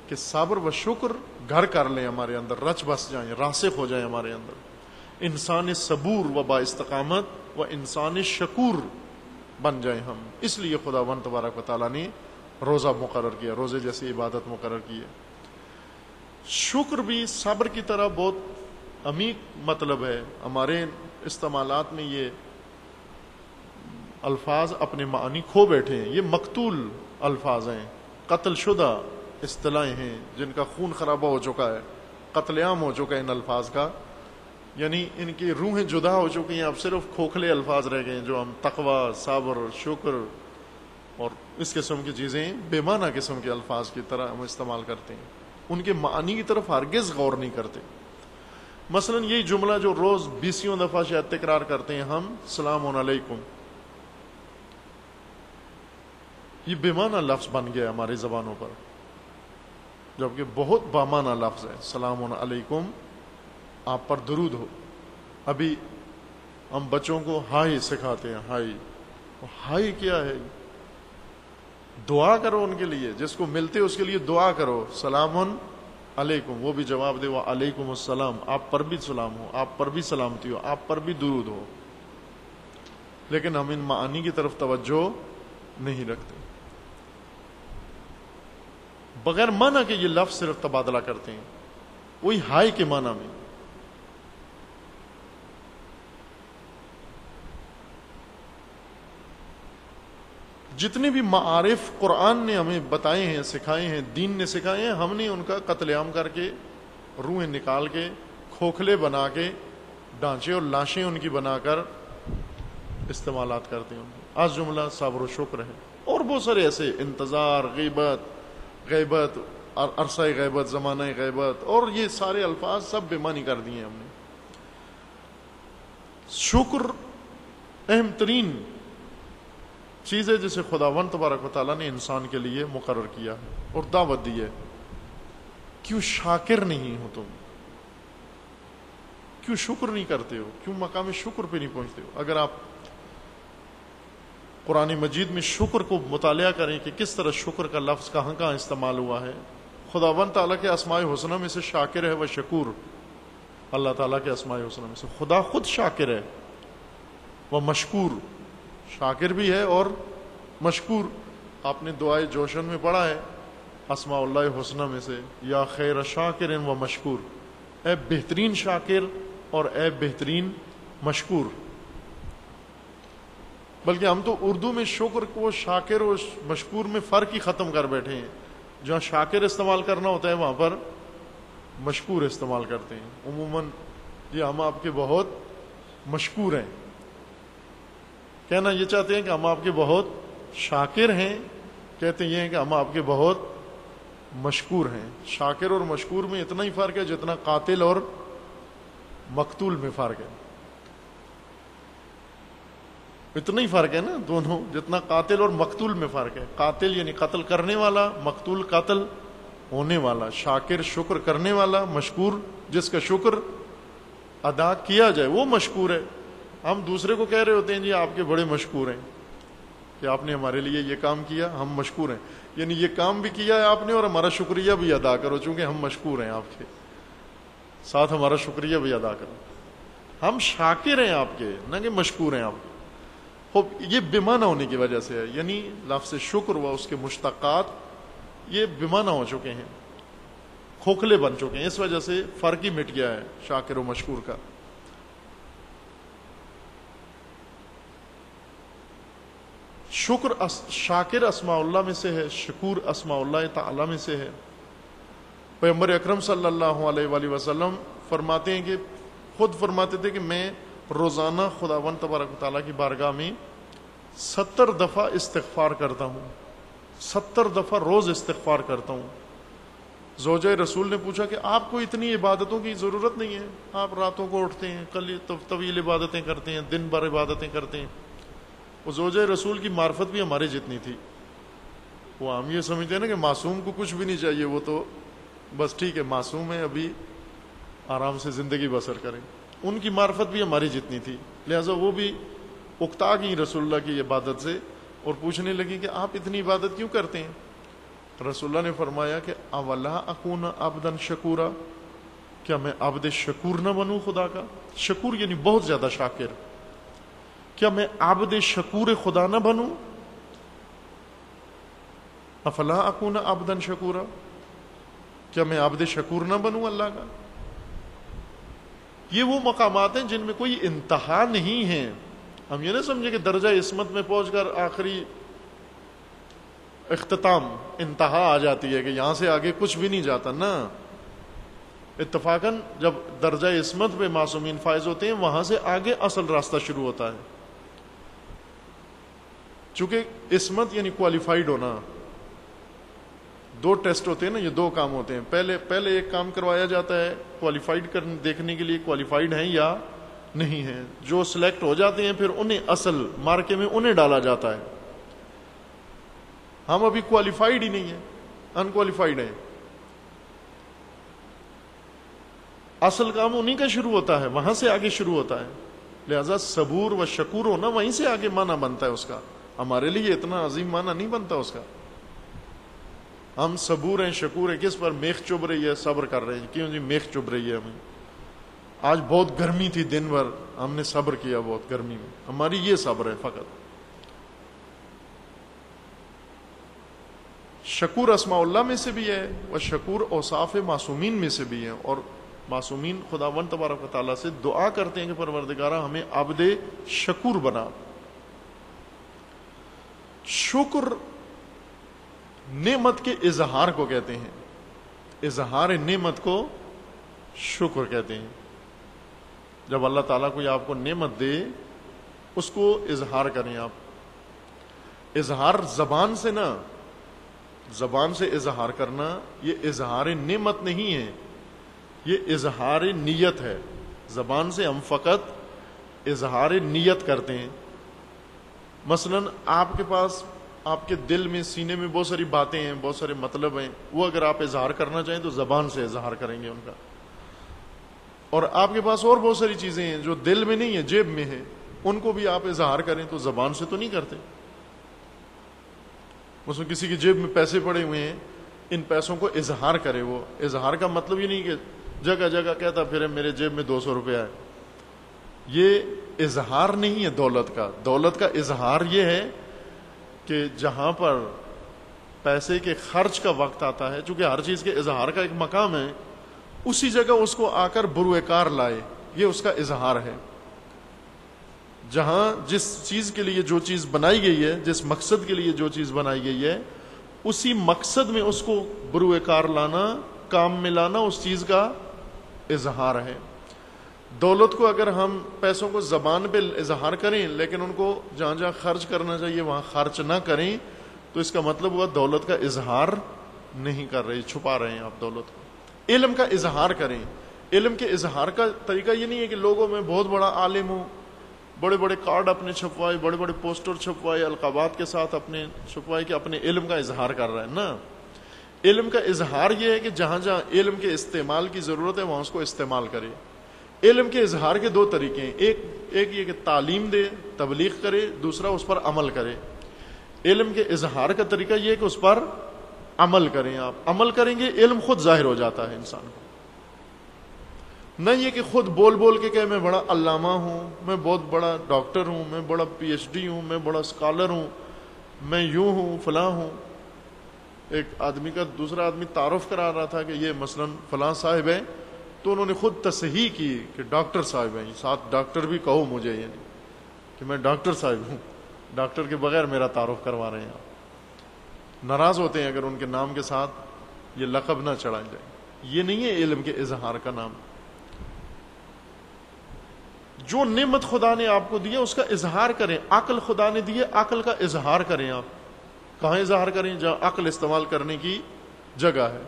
کہ صبر و شکر گھر کر لیں ہمارے اندر، رچ بس جائیں، راسخ ہو جائیں ہمارے اندر، انسان صبور و با استقامت و انسان شکور بن جائیں ہم۔ اس لیے خداوند تبارک و تعالیٰ نے روزہ مقرر کیا، روزے جیسی عبادت مقرر کی ہے۔ شکر بھی صبر کی طرح بہت عمیق مطلب ہے، ہمارے استعمالات میں یہ الفاظ اپنے معنی کھو بیٹھے ہیں، یہ مقتول الفاظ ہیں، قتل شدہ اصطلاحیں ہیں جن کا خون خرابہ ہو چکا ہے، قتل عام ہو چکا ہے ان الفاظ کا، یعنی ان کی روحیں جدا ہو چکی ہیں، اب صرف کھوکھلے الفاظ رہ گئے ہیں جو ہم تقوی، صبر، شکر اور اس قسم کی چیزیں بے معنی قسم کے الفاظ کی طرح ہم استعمال کرتے ہیں، ان کے معنی کی طرف ہرگز غور نہیں کرتے۔ مثلا یہی جملہ جو روز 20 دفعہ شاید تکرار کرتے ہیں ہم، السلام علیکم، یہ بے معنی لفظ بن گیا ہماری زبانوں پر، جبکہ بہت بامعنی لفظ ہے۔ السلام علیکم، آپ پر درود ہو۔ ابھی ہم بچوں کو ہائی سکھاتے ہیں، ہائی، ہائی کیا ہے؟ دعا کرو ان کے لیے، جس کو ملتے اس کے لیے دعا کرو، سلام علیکم، وہ بھی جواب دے وعلیکم السلام، آپ پر بھی سلام ہو، آپ پر بھی سلامتی ہو، آپ پر بھی درود ہو۔ لیکن ہم ان معانی کی طرف توجہ نہیں رکھتے، بغیر معنی کہ یہ لفظ صرف تبادلہ کرتے ہیں، وہی ہائی کے معنی میں۔ جتنے بھی معارف قرآن نے ہمیں بتائے ہیں، سکھائے ہیں، دین نے سکھائے ہیں، ہم نے ان کا قتل عام کر کے، روحیں نکال کے، کھوکھلے بنا کے، ڈھانچے اور لاشیں ان کی بنا کر استعمالات کرتے ہیں۔ آج جملہ صبر و شکر ہے، اور بہت سارے ایسے، انتظار، غیبت، عرصہ غیبت، زمانہ غیبت، اور یہ سارے الفاظ سب بے معنی کر دیے ہم نے. شکر اہم ترین چیز ہے جسے خداوند تبارک و تعالیٰ نے انسان کے لیے مقرر کیا اور دعوت دی ہے. کیوں شاکر نہیں ہو تم؟ کیوں شکر نہیں کرتے ہو؟ کیوں مقام شکر پہ نہیں پہنچتے ہو؟ اگر آپ قرآن مجید میں شکر کو مطالعہ کریں کہ کس طرح شکر کا لفظ کہاں کہاں استعمال ہوا ہے. خداوند تعالیٰ کے اسماء حسنہ میں سے شاکر ہے و شکور. اللہ تعالیٰ کے اسماء حسنہ میں سے خدا خود شاکر ہے و مشکور. شاکر بھی ہے اور مشکور. آپ نے دعائے جوشن میں پڑھا ہے اسماء اللہ حسنہ میں سے یا خیر شاکر و مشکور، اے بہترین شاکر اور اے بہترین مشکور. بلکہ ہم تو اردو میں شکر کو شاکر اور مشکور میں فرق ہی ختم کر بیٹھے ہیں. جہاں شاکر استعمال کرنا ہوتا ہے وہاں پر مشکور استعمال کرتے ہیں. عموماً یہ ہم آپ کے بہت مشکور ہیں، کہنا یہ چاہتے ہیں کہ ہم آپ کے بہت شاکر ہیں، کہتے یہ ہیں کہ ہم آپ کے بہت مشکور ہیں. شاکر اور مشکور میں اتنا ہی فرق ہے جتنا قاتل اور مقتول میں فرق ہے. اتنا ہی فرق ہے نا دونوں، جتنا قاتل اور مقتول میں فرق ہے. قاتل یعنی قتل کرنے والا، مقتول قتل ہونے والا. شاکر شکر کرنے والا، مشکور جس کا شکر ادا کیا جائے وہ مشکور ہے. ہم دوسرے کو کہہ رہے ہوتے ہیں جی آپ کے بڑے مشکور ہیں کہ آپ نے ہمارے لیے یہ کام کیا، ہم مشکور ہیں. یعنی یہ کام بھی کیا ہے آپ نے اور ہمارا شکریہ بھی ادا کرو، چونکہ ہم مشکور ہیں آپ کے ساتھ، ہمارا شکریہ بھی ادا کرو. ہم شاکر ہیں آپ کے، نہ کہ مشکور ہیں آپ کے. یہ بیمانہ ہونے کی وجہ سے ہے. یعنی لفظ شکر و اس کے مشتقات یہ بیمانہ ہو چکے ہیں، کھوکھلے بن چکے ہیں. اس وجہ سے فرق ہی مٹ گیا ہے شاکر و مشکور کا. شاکر اسماء اللہ میں سے ہے، شکور اسماء اللہ تعالی میں سے ہے. پیغمبر اکرم صلی اللہ علیہ وآلہ وسلم فرماتے ہیں کہ خود فرماتے تھے کہ میں روزانہ خداوند تبارک و تعالیٰ کی بارگاہ میں 70 دفعہ استغفار کرتا ہوں. 70 دفعہ روز استغفار کرتا ہوں. زوجہ رسول نے پوچھا کہ آپ کو اتنی عبادتوں کی ضرورت نہیں ہے، آپ راتوں کو اٹھتے ہیں، طویل عبادتیں کرتے ہیں، دن بھر عبادتیں کرتے ہیں. وہ زوجہ رسول کی معرفت بھی ہمارے جتنی تھی. وہ ہم یہ سمجھتے ہیں نا کہ معصوم کو کچھ بھی نہیں چاہیے، وہ تو بس ٹھیک ہے معصوم ہے، ابھی آرام سے زندگی بسر کریں. ان کی معرفت بھی ہماری جتنی تھی، لہٰذا وہ بھی اکتا گئی رسول اللہ کی عبادت سے اور پوچھنے لگی کہ آپ اتنی عبادت کیوں کرتے ہیں. رسول اللہ نے فرمایا کہ اولا اکون عبدا شکورا، کیا میں عبد شکور نہ بنوں خدا کا؟ شکور یعنی بہت زیادہ شاکر. کیا میں عبد شکور خدا نہ بنوں؟ افلا اکون عبدا شکورا، کیا میں عبد شکور نہ بنوں اللہ کا؟ یہ وہ مقامات ہیں جن میں کوئی انتہا نہیں ہے. ہم یہ نہ سمجھے کہ درجہ عصمت میں پہنچ کر آخری اختتام انتہا آ جاتی ہے کہ یہاں سے آگے کچھ بھی نہیں جاتا. نہ، اتفاقاً جب درجہ عصمت پہ معصومین فائز ہوتے ہیں وہاں سے آگے اصل راستہ شروع ہوتا ہے. چونکہ عصمت یعنی کوالیفائیڈ ہونا. 2 ٹیسٹ ہوتے ہیں نا، یہ 2 کام ہوتے ہیں. پہلے ایک کام کروایا جاتا ہے کوالیفائیڈ دیکھنے کے لیے کوالیفائیڈ ہیں یا نہیں ہیں. جو سلیکٹ ہو جاتے ہیں پھر انہیں اصل مارکے میں انہیں ڈالا جاتا ہے. ہم ابھی کوالیفائیڈ ہی نہیں ہیں، ان کوالیفائیڈ ہیں. اصل کام انہیں کا شروع ہوتا ہے، وہاں سے آگے شروع ہوتا ہے. لہذا صبور و شکور ہونا وہیں سے آگے معنی بنتا ہے اس کا. ہمارے لیے اتنا عظیم معنی نہیں بنتا اس کا. ہم صبور ہیں، شکور ہیں. کس پر؟ میخ چبھ رہی ہے، صبر کر رہے ہیں. کیوں جی میخ چبھ رہی ہے ہمیں؟ آج بہت گرمی تھی دن بھر، ہم نے صبر کیا بہت گرمی میں. ہماری یہ صبر ہے فقط. شکور اسماء اللہ میں سے بھی ہے اور شکور اوصاف معصومین میں سے بھی ہے. اور معصومین خداوند تبارک و تعالیٰ سے دعا کرتے ہیں کہ پروردگارہ ہمیں عبد شکور بنا. شکر نعمت کے اظہار کو کہتے ہیں. اظہار نعمت کو شکر کہتے ہیں. جب اللہ تعالیٰ کوئی آپ کو نعمت دے اس کو اظہار کریں. آپ اظہار زبان سے نہ، زبان سے اظہار کرنا یہ اظہار نعمت نہیں ہے، یہ اظہار نیت ہے. زبان سے ہم فقط اظہار نیت کرتے ہیں. مثلا آپ کے پاس آپ کے دل میں سینے میں بہت ساری باتیں ہیں، بہت سارے مطلب ہیں، وہ اگر آپ اظہار کرنا چاہیں تو زبان سے اظہار کریں گے ان کا. اور آپ کے پاس اور بہت ساری چیزیں ہیں جو دل میں نہیں ہیں، جیب میں ہیں، ان کو بھی آپ اظہار کریں تو زبان سے تو نہیں کرتے. مثلا کسی کی جیب میں پیسے پڑے ہوئے ہیں، ان پیسوں کو اظہار کرے. وہ اظہار کا مطلب یہ نہیں کہ جگہ جگہ کہتا پھر میرے جیب میں 200 روپیہ ہے. یہ اظہار نہیں ہے دولت کا. دولت کا اظہار یہ ہے کہ جہاں پر پیسے کے خرچ کا وقت آتا ہے، چونکہ ہر چیز کے اظہار کا ایک مقام ہے، اسی جگہ اس کو آ کر بروئے کار لائے، یہ اس کا اظہار ہے. جہاں جس چیز کے لیے جو چیز بنائی گئی ہے، جس مقصد کے لیے جو چیز بنائی گئی ہے، اسی مقصد میں اس کو بروئے کار لانا، کام میں لانا، اس چیز کا اظہار ہے. دولت کو اگر ہم پیسوں کو زبان پہ اظہار کریں لیکن ان کو جہاں جہاں خرچ کرنا چاہیے وہاں خرچ نہ کریں تو اس کا مطلب ہوا دولت کا اظہار نہیں کر رہے، چھپا رہے ہیں آپ دولت کو. علم کا اظہار کریں. علم کے اظہار کا طریقہ یہ نہیں ہے کہ لوگوں میں بہت بڑا عالم ہوں، بڑے بڑے کارڈ اپنے چھپوائے، بڑے بڑے پوسٹر چھپوائے، القابات کے ساتھ اپنے چھپوائے کہ اپنے علم کا اظہار کر رہا ہے. نا، علم کا اظہار یہ ہے کہ جہاں جہاں علم کے استعمال کی ضرورت ہے وہاں اس کو استعمال کرے. علم کے اظہار کے 2 طریقے ہیں، ایک یہ کہ تعلیم دے، تبلیغ کرے، دوسرا اس پر عمل کرے. علم کے اظہار کا طریقہ یہ ہے کہ اس پر عمل کریں. آپ عمل کریں گے علم خود ظاہر ہو جاتا ہے انسان کو. نہ یہ کہ خود بول بول کے کہ میں بڑا علامہ ہوں، میں بہت بڑا ڈاکٹر ہوں، میں بڑا پی ایچ ڈی ہوں، میں بڑا اسکالر ہوں، میں یوں ہوں فلاں ہوں. ایک آدمی کا دوسرا آدمی تعارف کرا رہا تھا کہ یہ مثلا فلاں صاحب ہے، تو انہوں نے خود تصحیح کی کہ ڈاکٹر صاحب ہیں، ساتھ ڈاکٹر بھی کہو مجھے، یعنی کہ میں ڈاکٹر صاحب ہوں، ڈاکٹر کے بغیر میرا تعارف کروا رہے ہیں. ناراض ہوتے ہیں اگر ان کے نام کے ساتھ یہ لقب نہ چڑھا جائے. یہ نہیں ہے علم کے اظہار کا نام. جو نعمت خدا نے آپ کو دی ہے اس کا اظہار کریں. عقل خدا نے دی ہے، عقل کا اظہار کریں. آپ کہاں اظہار کریں؟ جہاں عقل استعمال کرنے کی جگہ ہے.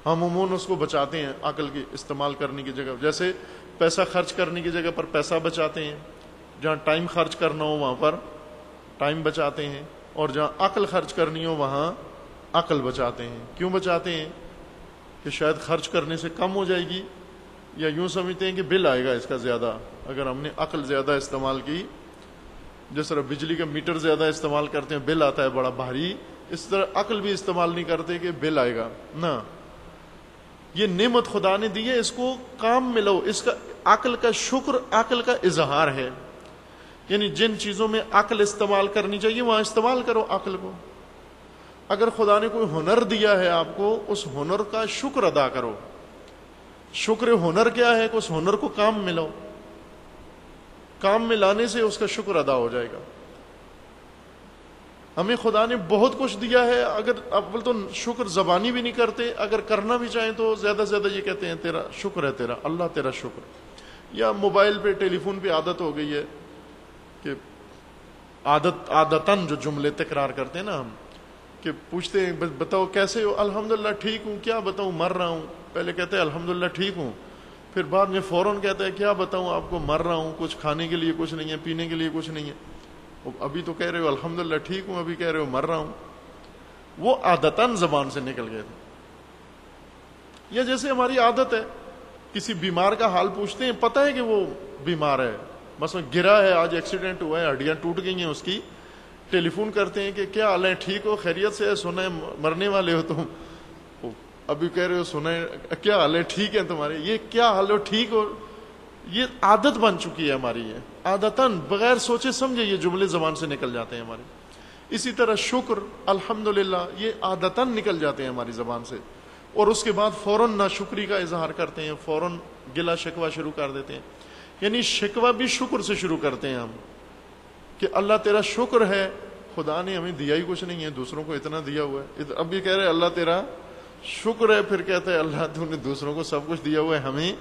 ہم عموماً اس کو بچاتے ہیں عقل کی استعمال کرنے کی جگہ. جیسے پیسہ خرچ کرنے کی جگہ پر پیسہ بچاتے ہیں، جہاں ٹائم خرچ کرنا ہو وہاں پر ٹائم بچاتے ہیں، اور جہاں عقل خرچ کرنی ہو وہاں عقل بچاتے ہیں. کیوں بچاتے ہیں؟ کہ شاید خرچ کرنے سے کم ہو جائے گی، یا یوں سمجھتے ہیں کہ بل آئے گا اس کا زیادہ اگر ہم نے عقل زیادہ استعمال کی. جس طرح بجلی کا میٹر زیادہ استعمال کرتے ہیں بل آتا ہے بڑا بھاری، اس طرح عقل بھی استعمال نہیں کرتے کہ بل آئے گا. نہ، یہ نعمت خدا نے دی ہے، اس کو کام میں لو. اس کا عقل کا شکر عقل کا اظہار ہے. یعنی جن چیزوں میں عقل استعمال کرنی چاہیے وہاں استعمال کرو عقل کو. اگر خدا نے کوئی ہنر دیا ہے آپ کو، اس ہنر کا شکر ادا کرو. شکر ہنر کیا ہے کہ اس ہنر کو کام میں لاؤ. کام میں لانے سے اس کا شکر ادا ہو جائے گا. ہمیں خدا نے بہت کچھ دیا ہے، اگر اول تو شکر زبانی بھی نہیں کرتے، اگر کرنا بھی چاہیں تو زیادہ سے زیادہ یہ کہتے ہیں تیرا شکر ہے، تیرا اللہ تیرا شکر. یا موبائل پہ ٹیلی فون پہ عادت ہو گئی ہے کہ عادتاً جو جملے تکرار کرتے ہیں نا ہم، کہ پوچھتے ہیں بتاؤ کیسے ہو؟ الحمدللہ ٹھیک ہوں. کیا بتاؤں، مر رہا ہوں. پہلے کہتے ہیں الحمدللہ ٹھیک ہوں، پھر بعد میں فوراً کہتا ہے کیا بتاؤں آپ کو، مر رہا ہوں، کچھ کھانے کے لیے کچھ نہیں ہے، پینے کے لیے کچھ نہیں ہے. ابھی تو کہہ رہے ہو الحمدللہ ٹھیک ہوں، ابھی کہہ رہے ہو مر رہا ہوں. وہ عادتاً زبان سے نکل گئے تھے. یا جیسے ہماری عادت ہے کسی بیمار کا حال پوچھتے ہیں، پتہ ہے کہ وہ بیمار ہے، مثلا گرا ہے، آج ایکسیڈنٹ ہوا ہے، ہڈیاں ٹوٹ گئی ہیں اس کی، ٹیلی فون کرتے ہیں کہ کیا حال ہے، ٹھیک ہو، خیریت سے ہے، سنا ہے مرنے والے ہو تم، ابھی کہہ رہے ہو سنا ہے کیا حال ہے، ٹھیک ہے تمہارے، یہ کیا حال ہو، ٹھیک ہو. یہ عادت بن چکی ہے ہماری. یہ عادتاً بغیر سوچے سمجھے یہ جملے زبان سے نکل جاتے ہیں ہمارے. اسی طرح شکر الحمدللہ یہ عادتاً نکل جاتے ہیں ہماری زبان سے، اور اس کے بعد فوراً ناشکری کا اظہار کرتے ہیں، فوراً گلا شکوہ شروع کر دیتے ہیں. یعنی شکوہ بھی شکر سے شروع کرتے ہیں ہم کہ اللہ تیرا شکر ہے، خدا نے ہمیں دیا ہی کچھ نہیں ہے، دوسروں کو اتنا دیا ہوا ہے. اب بھی کہہ رہے اللہ تیرا شکر ہے، پھر کہتے ہیں اللہ تو نے دوسروں کو سب کچھ دیا ہوا ہے، ہمیں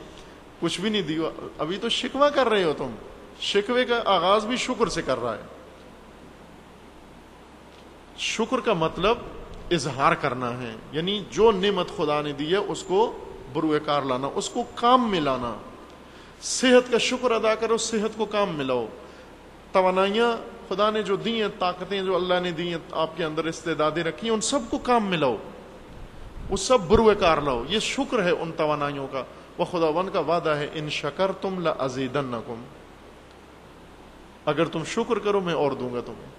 کچھ بھی نہیں دیا. ابھی تو شکوہ کر رہے ہو تم. شکوے کا آغاز بھی شکر سے کر رہا ہے. شکر کا مطلب اظہار کرنا ہے، یعنی جو نعمت خدا نے دی ہے اس کو بروئے کار لانا، اس کو کام میں لانا۔ صحت کا شکر ادا کرو، صحت کو کام میں لاؤ۔ توانائیاں خدا نے جو دی ہیں، طاقتیں جو اللہ نے دی ہیں، آپ کے اندر استعدادیں رکھی ہیں، ان سب کو کام میں لاؤ، وہ سب بروئے کار لاؤ۔ یہ شکر ہے ان توانائیوں کا۔ وہ خداوند کا وعدہ ہے ان شکرتم لازیدنکم، اگر تم شکر کرو میں اور دوں گا تمہیں۔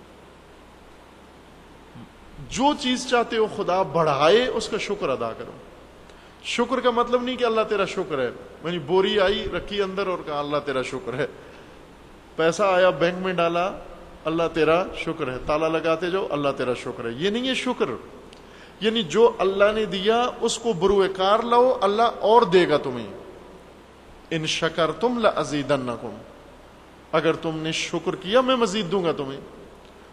جو چیز چاہتے ہو خدا بڑھائے، اس کا شکر ادا کرو۔ شکر کا مطلب نہیں کہ اللہ تیرا شکر ہے، یعنی بوری آئی رکھی اندر اور کہا اللہ تیرا شکر ہے، پیسہ آیا بینک میں ڈالا اللہ تیرا شکر ہے، تالا لگاتے جاؤ اللہ تیرا شکر ہے۔ یہ نہیں ہے شکر، یعنی جو اللہ نے دیا اس کو بروئے کار لاؤ، اللہ اور دے گا تمہیں۔ ان شکرتم لازیدنکم، اگر تم نے شکر کیا میں مزید دوں گا تمہیں،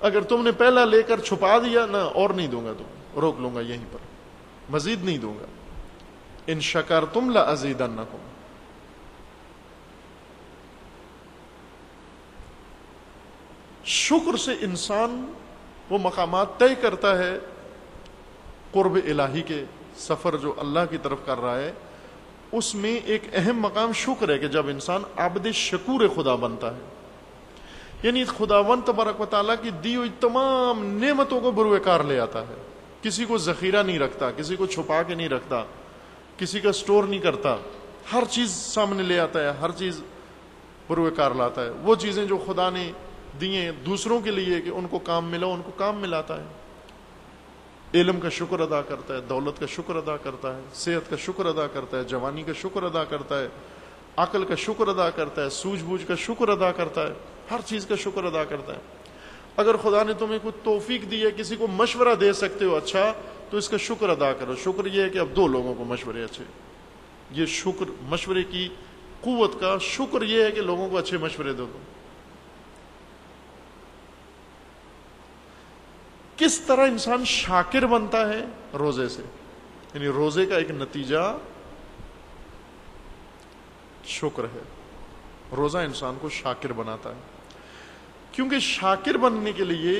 اگر تم نے پہلا لے کر چھپا دیا نہ، اور نہیں دوں گا تمہیں، روک لوں گا یہیں پر، مزید نہیں دوں گا۔ ان شکرتم لازیدنکم۔ شکر سے انسان وہ مقامات طے کرتا ہے قرب الہی کے، سفر جو اللہ کی طرف کر رہا ہے، اس میں ایک اہم مقام شکر ہے کہ جب انسان عبد شکور خدا بنتا ہے، یعنی خداوند تبارک و تعالیٰ کی دی ہوئی تمام نعمتوں کو بروئے کار لے آتا ہے، کسی کو ذخیرہ نہیں رکھتا، کسی کو چھپا کے نہیں رکھتا، کسی کا سٹور نہیں کرتا، ہر چیز سامنے لے آتا ہے، ہر چیز بروئے کار لاتا ہے۔ وہ چیزیں جو خدا نے دیے دوسروں کے لیے کہ ان کو کام ملا، ان کو کام میں لاتا ہے۔ علم کا شکر ادا کرتا ہے، دولت کا شکر ادا کرتا ہے، صحت کا شکر ادا کرتا ہے، جوانی کا شکر ادا کرتا ہے، عقل کا شکر ادا کرتا ہے، سوجھ بوجھ کا شکر ادا کرتا ہے، ہر چیز کا شکر ادا کرتا ہے۔ اگر خدا نے تمہیں کوئی توفیق دی ہے، کسی کو مشورہ دے سکتے ہو اچھا، تو اس کا شکر ادا کرو۔ شکر یہ ہے کہ اب 2 لوگوں کو مشورے اچھے، یہ شکر مشورے کی قوت کا شکر یہ ہے کہ لوگوں کو اچھے مشورے دو۔ کس طرح انسان شاکر بنتا ہے؟ روزے سے، یعنی روزے کا ایک نتیجہ شکر ہے۔ روزہ انسان کو شاکر بناتا ہے، کیونکہ شاکر بننے کے لیے،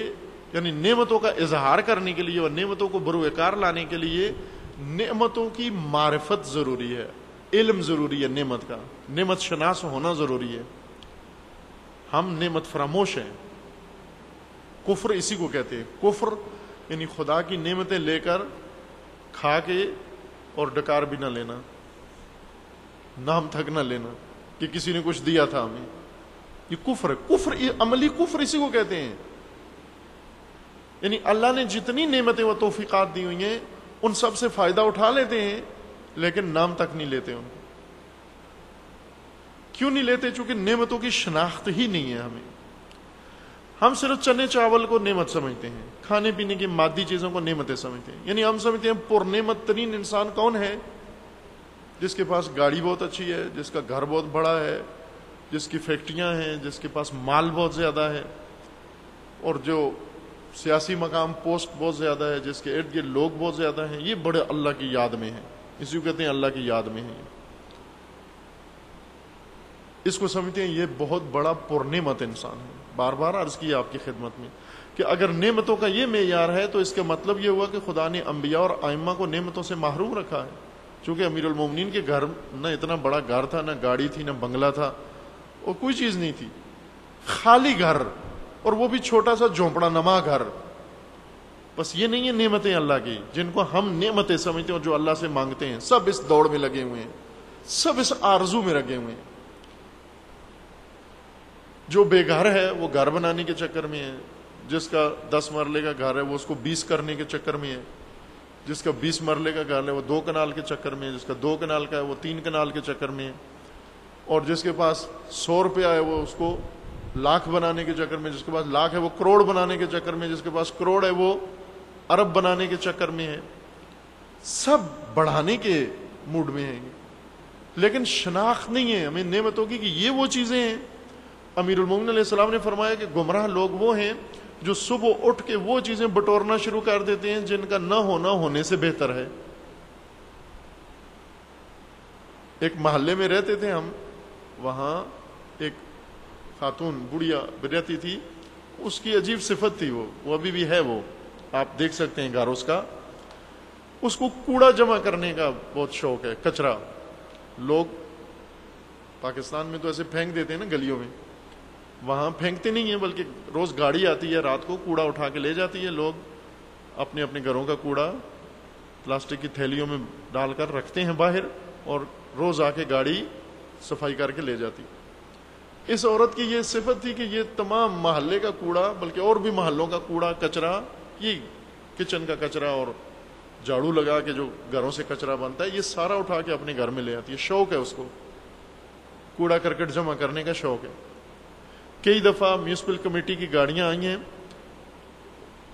یعنی نعمتوں کا اظہار کرنے کے لیے اور نعمتوں کو بروئے کار لانے کے لیے نعمتوں کی معرفت ضروری ہے، علم ضروری ہے، نعمت کا، نعمت شناس ہونا ضروری ہے۔ ہم نعمت فراموش ہیں، کفر اسی کو کہتے ہیں۔ کفر یعنی خدا کی نعمتیں لے کر کھا کے اور ڈکار بھی نہ لینا، نام تک نہ لینا کہ کسی نے کچھ دیا تھا ہمیں، یہ کفر ہے۔ کفر، یہ عملی کفر اسی کو کہتے ہیں۔ یعنی اللہ نے جتنی نعمتیں و توفیقات دی ہوئی ہیں ان سب سے فائدہ اٹھا لیتے ہیں، لیکن نام تک نہیں لیتے ان کو۔ کیوں نہیں لیتے؟ چونکہ نعمتوں کی شناخت ہی نہیں ہے ہمیں۔ ہم صرف چنے چاول کو نعمت سمجھتے ہیں، کھانے پینے کی مادی چیزوں کو نعمتیں سمجھتے ہیں۔ یعنی ہم سمجھتے ہیں پر نعمت ترین انسان کون ہے؟ جس کے پاس گاڑی بہت اچھی ہے، جس کا گھر بہت بڑا ہے، جس کی فیکٹریاں ہیں، جس کے پاس مال بہت زیادہ ہے، اور جو سیاسی مقام پوسٹ بہت زیادہ ہے، جس کے ارد گرد لوگ بہت زیادہ ہیں، یہ بڑے اللہ کی یاد میں ہیں، اسی کو کہتے ہیں اللہ کی یاد میں ہیں۔ اس کو سمجھتے ہیں یہ بہت بڑا پر نعمت انسان ہے۔ بار بار عرض کیا آپ کی خدمت میں کہ اگر نعمتوں کا یہ معیار ہے تو اس کا مطلب یہ ہوا کہ خدا نے انبیاء اور ائمہ کو نعمتوں سے محروم رکھا ہے۔ چونکہ امیر المومنین کے گھر نہ اتنا بڑا گھر تھا، نہ گاڑی تھی، نہ بنگلہ تھا، اور کوئی چیز نہیں تھی، خالی گھر، اور وہ بھی چھوٹا سا جھونپڑا نما گھر۔ بس یہ نہیں ہے نعمتیں اللہ کی جن کو ہم نعمتیں سمجھتے ہیں اور جو اللہ سے مانگتے ہیں۔ سب اس دوڑ میں لگے ہوئے ہیں، سب اس آرزو میں لگے ہوئے ہیں۔ جو بے گھر ہے وہ گھر بنانے کے چکر میں ہے، جس کا 10 مرلے کا گھر ہے وہ اس کو 20 کرنے کے چکر میں ہے، جس کا 20 مرلے کا گھر ہے وہ 2 کنال کے چکر میں ہے، جس کا 2 کنال کا ہے وہ 3 کنال کے چکر میں ہے، اور جس کے پاس 100 روپیہ ہے وہ اس کو لاکھ بنانے کے چکر میں، جس کے پاس لاکھ ہے وہ کروڑ بنانے کے چکر میں، جس کے پاس کروڑ ہے وہ ارب بنانے کے چکر میں ہے۔ سب بڑھانے کے موڈ میں ہیں، لیکن شناخت نہیں ہے ہمیں نعمتوں کی کہ یہ وہ چیزیں ہیں۔ امیر المومنین علیہ السلام نے فرمایا کہ گمراہ لوگ وہ ہیں جو صبح اٹھ کے وہ چیزیں بٹورنا شروع کر دیتے ہیں جن کا نہ ہونا ہونے سے بہتر ہے۔ ایک محلے میں رہتے تھے ہم، وہاں ایک خاتون بڑھیا رہتی تھی، اس کی عجیب صفت تھی، وہ ابھی بھی ہے، وہ آپ دیکھ سکتے ہیں گھر اس کا، اس کو کوڑا جمع کرنے کا بہت شوق ہے. کچرا لوگ پاکستان میں تو ایسے پھینک دیتے ہیں نا گلیوں میں, وہاں پھینکتے نہیں ہیں, بلکہ روز گاڑی آتی ہے رات کو, کوڑا اٹھا کے لے جاتی ہے. لوگ اپنے اپنے گھروں کا کوڑا پلاسٹک کی تھیلیوں میں ڈال کر رکھتے ہیں باہر, اور روز آ کے گاڑی صفائی کر کے لے جاتی. اس عورت کی یہ صفت تھی کہ یہ تمام محلے کا کوڑا, بلکہ اور بھی محلوں کا کوڑا کچرا, یہ کچن کا کچرا اور جھاڑو لگا کے جو گھروں سے کچرا بنتا ہے, یہ سارا اٹھا کے اپنے گھر میں لے آتی ہے. شوق ہے اس کو, کوڑا کرکٹ جمع کرنے کا شوق ہے. کئی دفعہ میونسپل کمیٹی کی گاڑیاں آئی ہیں,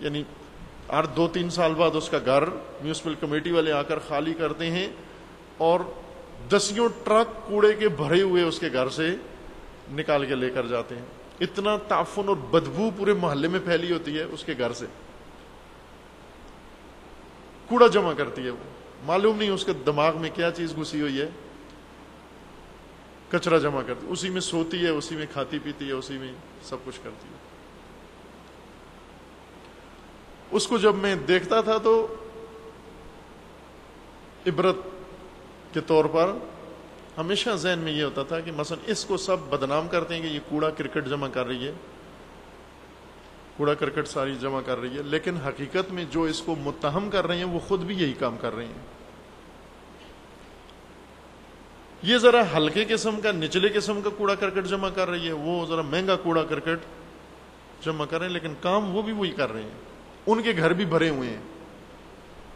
یعنی ہر 2-3 سال بعد اس کا گھر میونسپل کمیٹی والے آ کر خالی کرتے ہیں, اور 10 ٹرک کوڑے کے بھرے ہوئے اس کے گھر سے نکال کے لے کر جاتے ہیں. اتنا تعفن اور بدبو پورے محلے میں پھیلی ہوتی ہے اس کے گھر سے. کوڑا جمع کرتی ہے وہ, معلوم نہیں اس کے دماغ میں کیا چیز گھسی ہوئی ہے, کچرا جمع کرتی, اسی میں سوتی ہے, اسی میں کھاتی پیتی ہے, اسی میں سب کچھ کرتی ہے. اس کو جب میں دیکھتا تھا تو عبرت کے طور پر ہمیشہ ذہن میں یہ ہوتا تھا کہ مثلا اس کو سب بدنام کرتے ہیں کہ یہ کوڑا کرکٹ جمع کر رہی ہے, کوڑا کرکٹ ساری جمع کر رہی ہے, لیکن حقیقت میں جو اس کو متہم کر رہے ہیں وہ خود بھی یہی کام کر رہے ہیں. یہ ذرا ہلکے قسم کا, نچلے قسم کا کوڑا کرکٹ جمع کر رہی ہے, وہ ذرا مہنگا کوڑا کرکٹ جمع کر رہے ہیں, لیکن کام وہ بھی وہی کر رہے ہیں. ان کے گھر بھی بھرے ہوئے ہیں,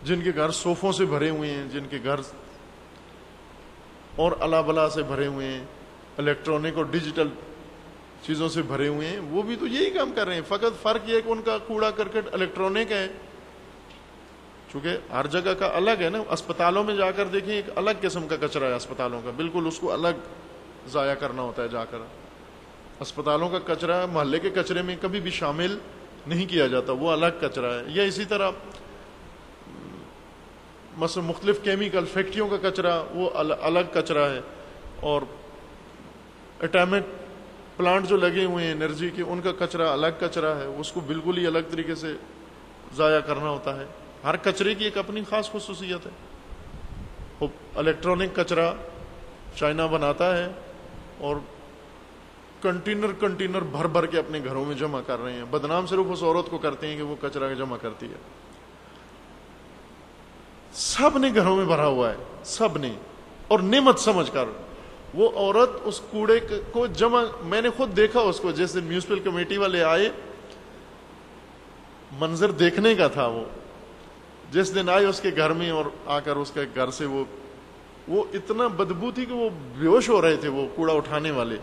جن کے گھر صوفوں سے بھرے ہوئے ہیں, جن کے گھر اور الا بلا سے بھرے ہوئے ہیں, الیکٹرانک اور ڈیجیٹل چیزوں سے بھرے ہوئے ہیں, وہ بھی تو یہی کام کر رہے ہیں. فقط فرق یہ ہے کہ ان کا کوڑا کرکٹ الیکٹرانک ہے, چونکہ ہر جگہ کا الگ ہے نا. اسپتالوں میں جا کر دیکھیں ایک الگ قسم کا کچرا ہے اسپتالوں کا, بالکل اس کو الگ ضائع کرنا ہوتا ہے. جا کر اسپتالوں کا کچرا محلے کے کچرے میں کبھی بھی شامل نہیں کیا جاتا, وہ الگ کچرا ہے. یا اسی طرح مثلا مختلف کیمیکل فیکٹریوں کا کچرا وہ الگ کچرا ہے, اور ایٹامک پلانٹ جو لگے ہوئے ہیں انرجی کے, ان کا کچرا الگ کچرا ہے, اس کو بالکل ہی الگ طریقے سے ضائع کرنا ہوتا ہے. ہر کچرے کی ایک اپنی خاص خصوصیت ہے. الیکٹرانک کچرا چائنا بناتا ہے اور کنٹینر بھر بھر کے اپنے گھروں میں جمع کر رہے ہیں. بدنام صرف اس عورت کو کرتے ہیں کہ وہ کچرا جمع کرتی ہے. سب نے گھروں میں بھرا ہوا ہے, سب نے, اور نعمت سمجھ کر. وہ عورت اس کوڑے کو جمع, میں نے خود دیکھا اس کو, جس دن میونسپل کمیٹی والے آئے, منظر دیکھنے کا تھا. وہ جس دن آئے اس کے گھر میں, اور آ کر اس کے گھر سے وہ اتنا بدبو تھی کہ وہ بے ہوش ہو رہے تھے. وہ کوڑا اٹھانے والے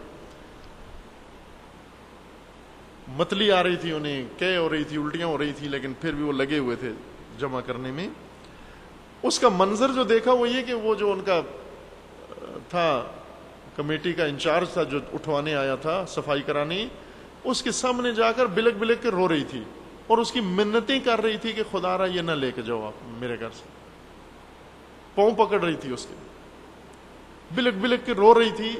متلی آ رہی تھی, انہیں کہہ ہو رہی تھی, الٹیاں ہو رہی تھی, لیکن پھر بھی وہ لگے ہوئے تھے جمع کرنے میں. اس کا منظر جو دیکھا وہ یہ کہ وہ جو ان کا تھا کمیٹی کا انچارج تھا, جو اٹھوانے آیا تھا صفائی کرانے, اس کے سامنے جا کر بلک بلک کے رو رہی تھی, اور اس کی منتیں کر رہی تھی کہ خدا را یہ نہ لے کے جاؤ آپ میرے گھر سے. پاؤں پکڑ رہی تھی اس کے, بلک بلک کے رو رہی تھی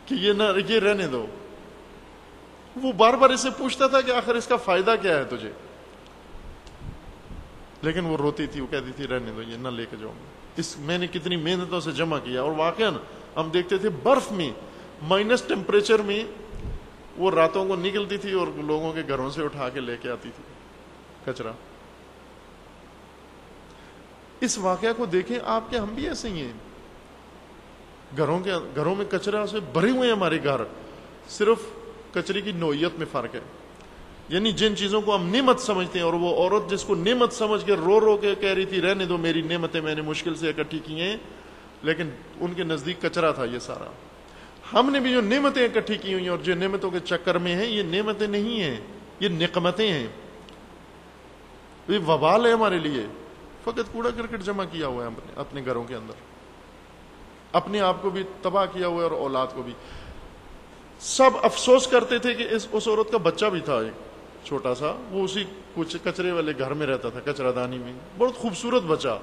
کہ یہ رہنے دو. وہ بار بار اسے پوچھتا تھا کہ آخر اس کا فائدہ کیا ہے تجھے, لیکن وہ روتی تھی, وہ کہتی تھی رہنے دو, یہ نہ لے کے جاؤں. میں نے کتنی محنتوں سے جمع کیا, اور واقعاً ہم دیکھتے تھے برف میں, مائنس ٹیمپریچر میں وہ راتوں کو نکلتی تھی اور لوگوں کے گھروں سے اٹھا کے لے کے آتی تھی کچرا. اس واقعہ کو دیکھیں آپ کے, ہم بھی ایسے ہی ہیں. گھروں میں کچرا سے بھرے ہوئے ہیں ہمارے گھر, صرف کچرے کی نوعیت میں فرق ہے. یعنی جن چیزوں کو ہم نعمت سمجھتے ہیں, اور وہ عورت جس کو نعمت سمجھ کے رو رو کے کہہ رہی تھی رہنے دو میری نعمتیں, میں نے مشکل سے اکٹھی کی ہیں, لیکن ان کے نزدیک کچرا تھا یہ سارا. ہم نے بھی جو نعمتیں اکٹھی کی ہوئی ہیں اور جو نعمتوں کے چکر میں ہیں, یہ نعمتیں نہیں ہیں, یہ نقمتیں ہیں, یہ وبال ہے ہمارے لیے. فقط کوڑا کرکٹ جمع کیا ہوا ہے اپنے گھروں کے اندر, اپنے آپ کو بھی تباہ کیا ہوا ہے اور اولاد کو بھی. سب افسوس کرتے تھے کہ اس عورت کا بچہ بھی تھا ایک چھوٹا سا, وہ اسی کچھ کچرے والے گھر میں رہتا تھا, کچرا دانی میں, بہت خوبصورت بچہ,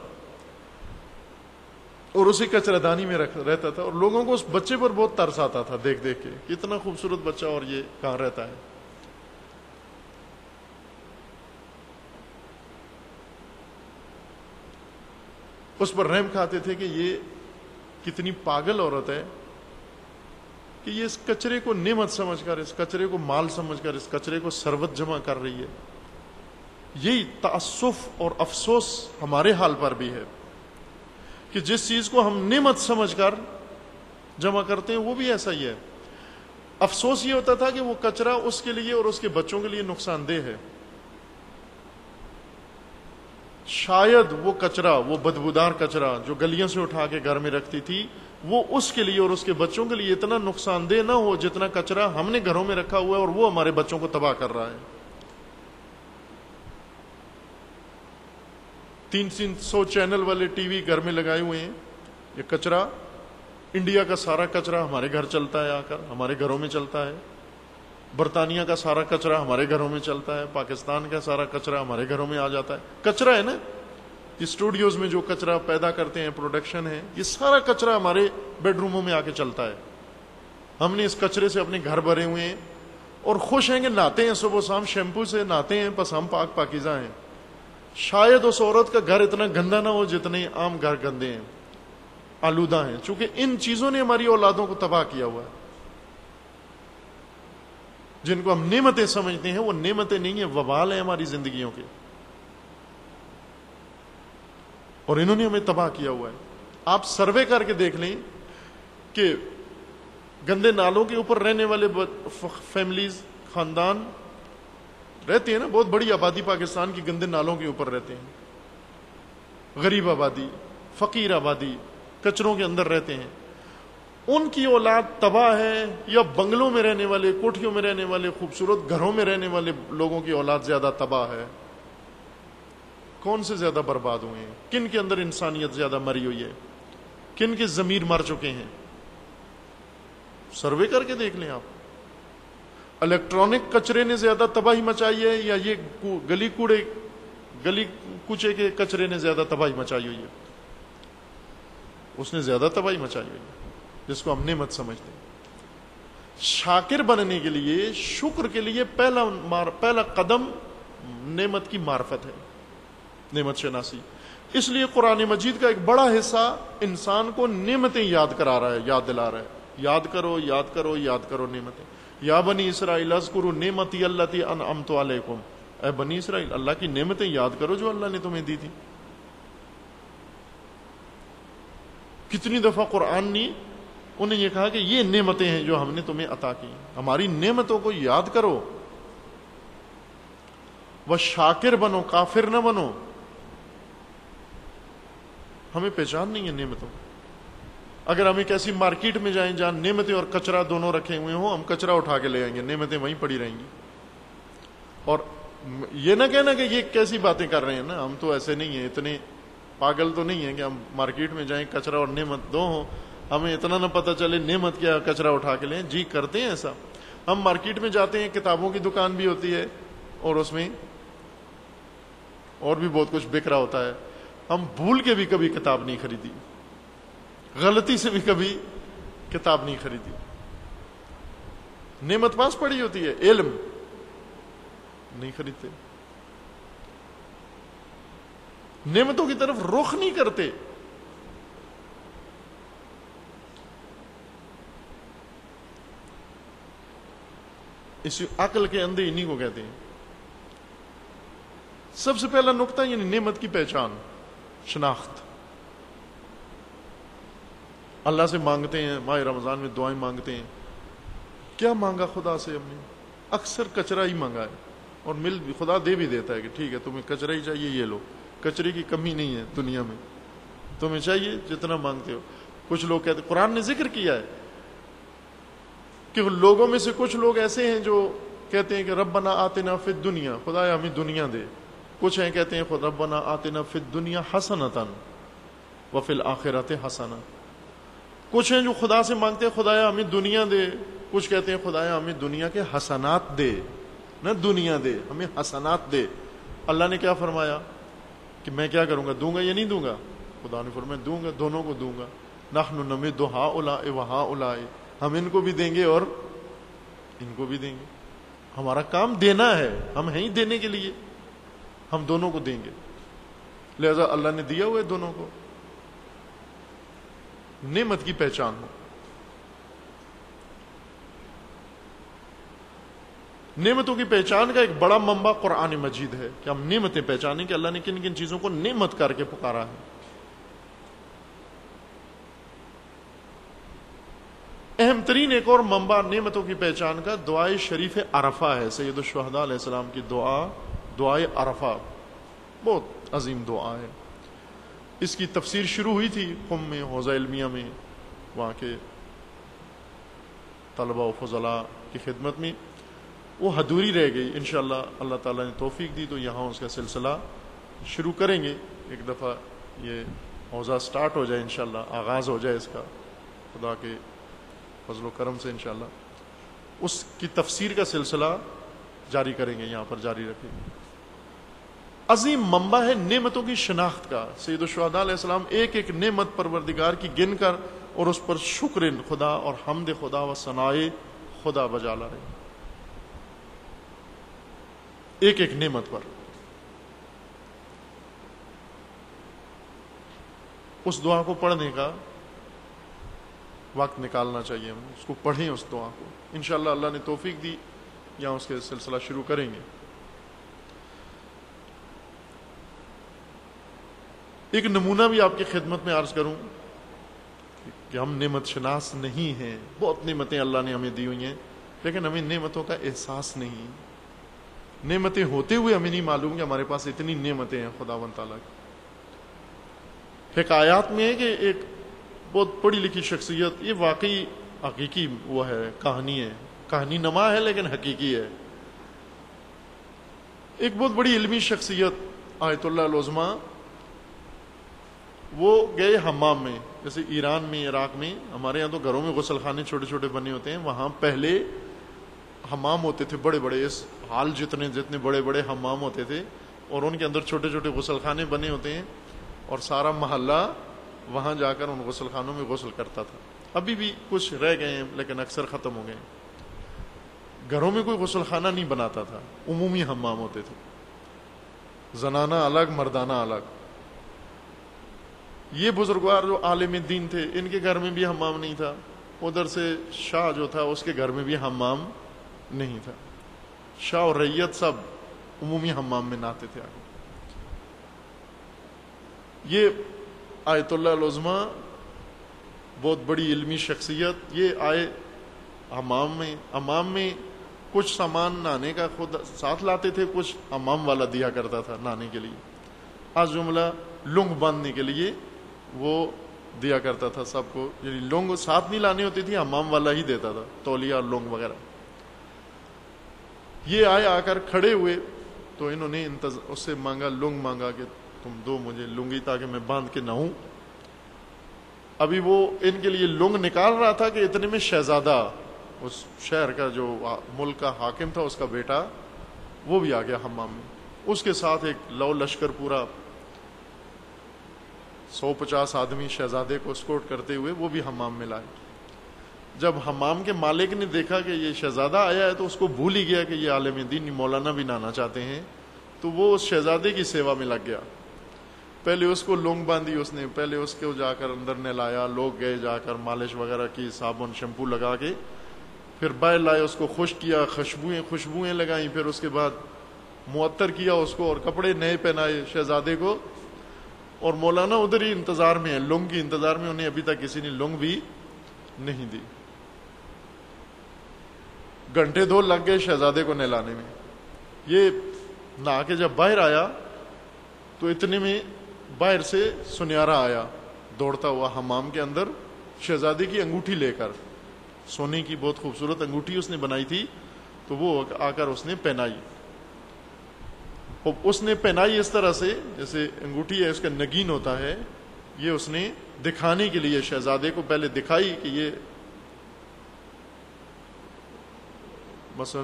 اور اسی کچرا دانی میں رہتا تھا, اور لوگوں کو اس بچے پر بہت ترس آتا تھا دیکھ دیکھ کے, اتنا خوبصورت بچہ اور یہ کہاں رہتا ہے. اس پر رحم کھاتے تھے کہ یہ کتنی پاگل عورت ہے کہ یہ اس کچرے کو نعمت سمجھ کر، اس کچرے کو مال سمجھ کر، اس کچرے کو ثروت جمع کر رہی ہے. یہی تأسف اور افسوس ہمارے حال پر بھی ہے کہ جس چیز کو ہم نعمت سمجھ کر جمع کرتے ہیں وہ بھی ایسا ہی ہے. افسوس یہ ہوتا تھا کہ وہ کچرا اس کے لیے اور اس کے بچوں کے لیے نقصان دہ ہے. شاید وہ کچرا، وہ بدبودار کچرا جو گلیوں سے اٹھا کے گھر میں رکھتی تھی، وہ اس کے لیے اور اس کے بچوں کے لیے اتنا نقصان دہ نہ ہو جتنا کچرا ہم نے گھروں میں رکھا ہوا ہے اور وہ ہمارے بچوں کو تباہ کر رہا ہے. 300 چینل والے ٹی وی گھر میں لگائے ہوئے ہیں. یہ کچرا، انڈیا کا سارا کچرا ہمارے گھر چلتا ہے، آ کر ہمارے گھروں میں چلتا ہے. برطانیہ کا سارا کچرا ہمارے گھروں میں چلتا ہے. پاکستان کا سارا کچرا ہمارے گھروں میں آ جاتا ہے. کچرا ہے نا، یہ اسٹوڈیوز میں جو کچرا پیدا کرتے ہیں، پروڈکشن ہے، یہ سارا کچرا ہمارے بیڈ روموں میں آ کے چلتا ہے. ہم نے اس کچرے سے اپنے گھر بھرے ہوئے ہیں اور خوش ہیں کہ نہاتے ہیں صبح و شام، شیمپو سے نہاتے ہیں، بس ہم پاک پاکیزہ ہیں. شاید اس عورت کا گھر اتنا گندا نہ ہو جتنے عام گھر گندے ہیں، آلودہ ہیں، چونکہ ان چیزوں نے ہماری اولادوں کو تباہ کیا ہوا ہے. جن کو ہم نعمتیں سمجھتے ہیں وہ نعمتیں نہیں ہیں، وبال ہیں ہماری زندگیوں کے، اور انہوں نے ہمیں تباہ کیا ہوا ہے. آپ سروے کر کے دیکھ لیں کہ گندے نالوں کے اوپر رہنے والے فیملیز، خاندان رہتے ہیں نا، بہت بڑی آبادی پاکستان کی گندے نالوں کے اوپر رہتے ہیں. غریب آبادی، فقیر آبادی کچروں کے اندر رہتے ہیں. ان کی اولاد تباہ ہے یا بنگلوں میں رہنے والے، کوٹھیوں میں رہنے والے، خوبصورت گھروں میں رہنے والے لوگوں کی اولاد زیادہ تباہ ہے؟ کون سے زیادہ برباد ہوئے ہیں؟ کن کے اندر انسانیت زیادہ مری ہوئی ہے؟ کن کے ضمیر مر چکے ہیں؟ سروے کر کے دیکھ لیں آپ. الیکٹرانک کچرے نے زیادہ تباہی مچائی ہے یا یہ گلی کوچے کے کچرے نے زیادہ تباہی مچائی ہوئی ہے؟ اس نے زیادہ تباہی مچائی ہوئی ہے، جس کو ہم نعمت سمجھتے ہیں. شاکر بننے کے لیے، شکر کے لیے پہلا قدم نعمت کی معرفت ہے، نعمت شناسی. اس لیے قرآن مجید کا ایک بڑا حصہ انسان کو نعمتیں یاد کرا رہا ہے، یاد دلا رہا ہے. یاد کرو، یاد کرو، یاد کرو نعمتیں. یا بنی اسرائیل اذکروا نعمتی التی انعمت علیکم. اے بنی اسرائیل، اللہ کی نعمتیں یاد کرو جو اللہ نے تمہیں دی تھی. کتنی دفعہ قرآن نے انہیں یہ کہا کہ یہ نعمتیں ہیں جو ہم نے تمہیں عطا کی، ہماری نعمتوں کو یاد کرو. وہ شاکر بنو، کافر نہ بنو. ہمیں پہچان نہیں ہے نعمتوں. اگر ہم ایک ایسی مارکیٹ میں جائیں جہاں نعمتیں اور کچرا دونوں رکھے ہوئے ہوں، ہم کچرا اٹھا کے لے آئیں گے، نعمتیں وہیں پڑی رہیں گی. اور یہ نہ کہنا کہ یہ کیسی باتیں کر رہے ہیں نا، ہم تو ایسے نہیں ہیں، اتنے پاگل تو نہیں ہیں کہ ہم مارکیٹ میں جائیں کچرا اور نعمت دو ہوں، ہمیں اتنا نہ پتہ چلے نعمت کیا، کچرا اٹھا کے لیں. جی کرتے ہیں ایسا. ہم مارکیٹ میں جاتے ہیں، کتابوں کی دکان بھی ہوتی ہے اور اس میں اور بھی بہت کچھ بک رہا ہوتا ہے. ہم بھول کے بھی کبھی کتاب نہیں خریدی، غلطی سے بھی کبھی کتاب نہیں خریدی. نعمت پاس پڑی ہوتی ہے، علم نہیں خریدتے، نعمتوں کی طرف رخ نہیں کرتے. اس عقل کے اندھے انہی کو کہتے ہیں. سب سے پہلا نقطہ یعنی نعمت کی پہچان، شناخت. اللہ سے مانگتے ہیں، ماہ رمضان میں دعائیں مانگتے ہیں. کیا مانگا خدا سے ہم نے؟ اکثر کچرا ہی مانگا ہے، اور مل بھی خدا دے بھی دیتا ہے کہ ٹھیک ہے تمہیں کچرا ہی چاہیے، یہ لو. کچرے کی کمی نہیں ہے دنیا میں، تمہیں چاہیے جتنا مانگتے ہو. کچھ لوگ کہتے، قرآن نے ذکر کیا ہے کہ لوگوں میں سے کچھ لوگ ایسے ہیں جو کہتے ہیں کہ ربنا آتنا فی الدنیا، خدایا ہمیں دنیا دے. کچھ ہیں کہتے ہیں ربنا آتنا فی الدنیا حسنۃ وفی الآخرۃ حسنہ. کچھ ہیں جو خدا سے مانگتے ہیں خدایا ہمیں دنیا دے. کچھ کہتے ہیں خدایا ہمیں دنیا کے حسنات دے، نہ دنیا دے، ہمیں حسنات دے. اللہ نے کیا فرمایا کہ میں کیا کروں گا، دوں گا یا نہیں دوں گا؟ خدا نے فرمایا دوں گا، دونوں کو دوں گا. نحن نمد ہؤلاء وہؤلاء، ہم ان کو بھی دیں گے اور ان کو بھی دیں گے. ہمارا کام دینا ہے، ہم ہیں ہی دینے کے لیے، ہم دونوں کو دیں گے. لہذا اللہ نے دیا ہوا ہے دونوں کو. نعمت کی پہچان ہو. نعمتوں کی پہچان کا ایک بڑا منبع قرآن مجید ہے کہ ہم نعمتیں پہچانیں کہ اللہ نے کن کن چیزوں کو نعمت کر کے پکارا ہے. اہم ترین ایک اور منبع نعمتوں کی پہچان کا دعائے شریف عرفہ ہے. سید الشہداء علیہ السلام کی دعائے عرفہ بہت عظیم دعا ہے. اس کی تفسیر شروع ہوئی تھی قم میں، حوزہ علمیہ میں، وہاں کے طلبہ و فضلاء کی خدمت میں. وہ ادھوری رہ گئی. انشاءاللہ اللہ تعالیٰ نے توفیق دی تو یہاں اس کا سلسلہ شروع کریں گے. ایک دفعہ یہ حوزہ سٹارٹ ہو جائے، انشاءاللہ آغاز ہو جائے اس کا، خدا کے فضل و کرم سے انشاءاللہ اس کی تفسیر کا سلسلہ جاری کریں گے، یہاں پر جاری رکھیں گے. عظیم منبع ہے نعمتوں کی شناخت کا. سید الشہداء علیہ السلام ایک ایک نعمت پروردگار کی گن کر اور اس پر شکر خدا اور حمد خدا و ثناء خدا بجا لا رہے، ایک ایک نعمت پر. اس دعا کو پڑھنے کا وقت نکالنا چاہیے، ہم اس کو پڑھیں، اس دعا کو. انشاءاللہ اللہ نے توفیق دی یہاں اس کے سلسلہ شروع کریں گے. ایک نمونہ بھی آپ کی خدمت میں عرض کروں کہ ہم نعمت شناس نہیں ہیں. بہت نعمتیں اللہ نے ہمیں دی ہوئی ہیں، لیکن ہمیں نعمتوں کا احساس نہیں. نعمتیں ہوتے ہوئے ہمیں نہیں معلوم کہ ہمارے پاس اتنی نعمتیں ہیں خداوند تعالیٰ کی. حکایات میں ہے کہ ایک بہت پڑھی لکھی شخصیت، یہ واقعی حقیقی وہ ہے، کہانی ہے، کہانی نما ہے لیکن حقیقی ہے. ایک بہت بڑی علمی شخصیت آیت اللہ العظمیٰ، وہ گئے حمام میں. جیسے ایران میں، عراق میں، ہمارے یہاں تو گھروں میں غسل خانے چھوٹے چھوٹے بنے ہوتے ہیں، وہاں پہلے حمام ہوتے تھے بڑے بڑے، اس حال جتنے بڑے بڑے حمام ہوتے تھے، اور ان کے اندر چھوٹے چھوٹے غسل خانے بنے ہوتے ہیں، اور سارا محلہ وہاں جا کر ان غسل خانوں میں غسل کرتا تھا. ابھی بھی کچھ رہ گئے ہیں لیکن اکثر ختم ہو گئے ہیں. گھروں میں کوئی غسل خانہ نہیں بناتا تھا، عمومی حمام ہوتے تھے، زنانہ الگ مردانہ الگ. یہ بزرگوار جو عالم دین تھے، ان کے گھر میں بھی حمام نہیں تھا. ادھر سے شاہ جو تھا اس کے گھر میں بھی حمام نہیں تھا. شاہ اور رعیت سب عمومی حمام میں نہاتے تھے. یہ آیت اللہ العظمیٰ بہت بڑی علمی شخصیت، یہ آئے حمام میں کچھ سامان نہانے کا خود ساتھ لاتے تھے، کچھ حمام والا دیا کرتا تھا نہانے کے لیے. آج جملہ لنگ باندھنے کے لیے وہ دیا کرتا تھا سب کو، یعنی لنگ ساتھ نہیں لانی ہوتی تھی، حمام والا ہی دیتا تھا، تولیہ اور لنگ وغیرہ. یہ آئے، آ کر کھڑے ہوئے تو انہوں نے اس سے مانگا، لنگ مانگا کہ تم دو مجھے لنگی تاکہ میں باندھ کے نہوں. ابھی وہ ان کے لیے لنگ نکال رہا تھا کہ اتنے میں شہزادہ، اس شہر کا جو ملک کا حاکم تھا، اس کا بیٹا، وہ بھی آ گیا حمام میں. اس کے ساتھ ایک لو لشکر پورا 150 آدمی شہزادے کو اسکورٹ کرتے ہوئے وہ بھی حمام میں لائے. جب حمام کے مالک نے دیکھا کہ یہ شہزادہ آیا ہے تو اس کو بھول ہی گیا کہ یہ عالم دین مولانا بھی نہانا چاہتے ہیں، تو وہ اس شہزادے کی سیوا میں لگ گیا. پہلے اس کو لونگ باندھی اس نے، پہلے اس کو جا کر اندر نہلایا، لوگ گئے جا کر مالش وغیرہ کی، صابن شیمپو لگا کے، پھر باہر لائے، اس کو خشک کیا، خوشبوئیں لگائیں، پھر اس کے بعد معطر کیا اس کو، اور کپڑے نئے پہنائے شہزادے کو. اور مولانا ادھر ہی انتظار میں ہے، لنگ کی انتظار میں، انہیں ابھی تک کسی نے لنگ بھی نہیں دی. گھنٹے 2 لگ گئے شہزادے کو نہلانے میں. یہ نہا کے جب باہر آیا تو اتنے میں باہر سے سنیارا آیا دوڑتا ہوا حمام کے اندر، شہزادے کی انگوٹھی لے کر. سونے کی بہت خوبصورت انگوٹھی اس نے بنائی تھی، تو وہ آ کر اس نے پہنائی. اس نے پہنائی اس طرح سے جیسے انگوٹھی ہے، اس کا نگین ہوتا ہے، یہ اس نے دکھانے کے لیے شہزادے کو پہلے دکھائی کہ یہ مثلا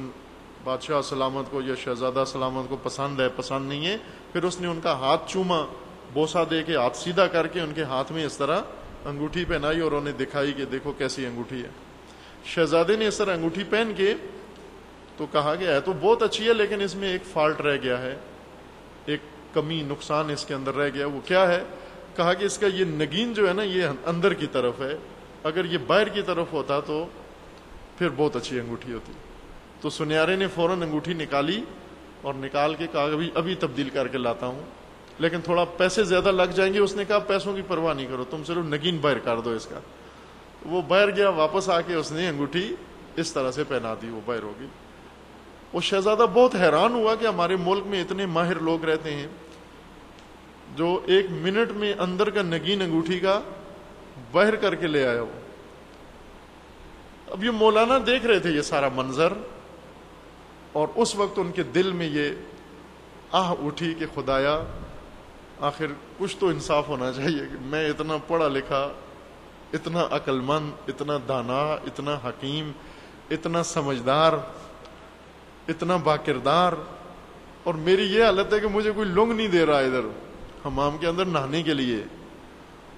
بادشاہ سلامت کو یا شہزادہ سلامت کو پسند ہے، پسند نہیں ہے. پھر اس نے ان کا ہاتھ چوما، بوسہ دے کے ہاتھ سیدھا کر کے ان کے ہاتھ میں اس طرح انگوٹھی پہنائی اور انہیں دکھائی کہ دیکھو کیسی انگوٹھی ہے. شہزادے نے اس طرح انگوٹھی پہن کے تو کہا کہ ہے تو بہت اچھی ہے، لیکن اس میں ایک فالٹ رہ گیا ہے، ایک کمی نقصان اس کے اندر رہ گیا. وہ کیا ہے؟ کہا کہ اس کا یہ نگین جو ہے نا یہ اندر کی طرف ہے، اگر یہ باہر کی طرف ہوتا تو پھر بہت اچھی انگوٹھی ہوتی۔ تو سنیارے نے فوراً انگوٹھی نکالی اور نکال کے کہا ابھی تبدیل کر کے لاتا ہوں، لیکن تھوڑا پیسے زیادہ لگ جائیں گے۔ اس نے کہا پیسوں کی پرواہ نہیں کرو، تم صرف نگین باہر کر دو اس کا۔ وہ باہر گیا، واپس آ کے اس نے انگوٹھی اس طرح سے پہنا دی، وہ باہر ہوگی۔ وہ شہزادہ بہت حیران ہوا کہ ہمارے ملک میں اتنے ماہر لوگ رہتے ہیں جو 1 منٹ میں اندر کا نگین انگوٹھی کا باہر کر کے لے آیا وہ۔ اب یہ مولانا دیکھ رہے تھے یہ سارا منظر، اور اس وقت ان کے دل میں یہ آہ اٹھی کہ خدایا آخر کچھ تو انصاف ہونا چاہیے کہ میں اتنا پڑھا لکھا، اتنا عقل مند، اتنا دانا، اتنا حکیم، اتنا سمجھدار، اتنا باکردار، اور میری یہ حالت ہے کہ مجھے کوئی لنگ نہیں دے رہا ادھر حمام کے اندر نہانے کے لیے،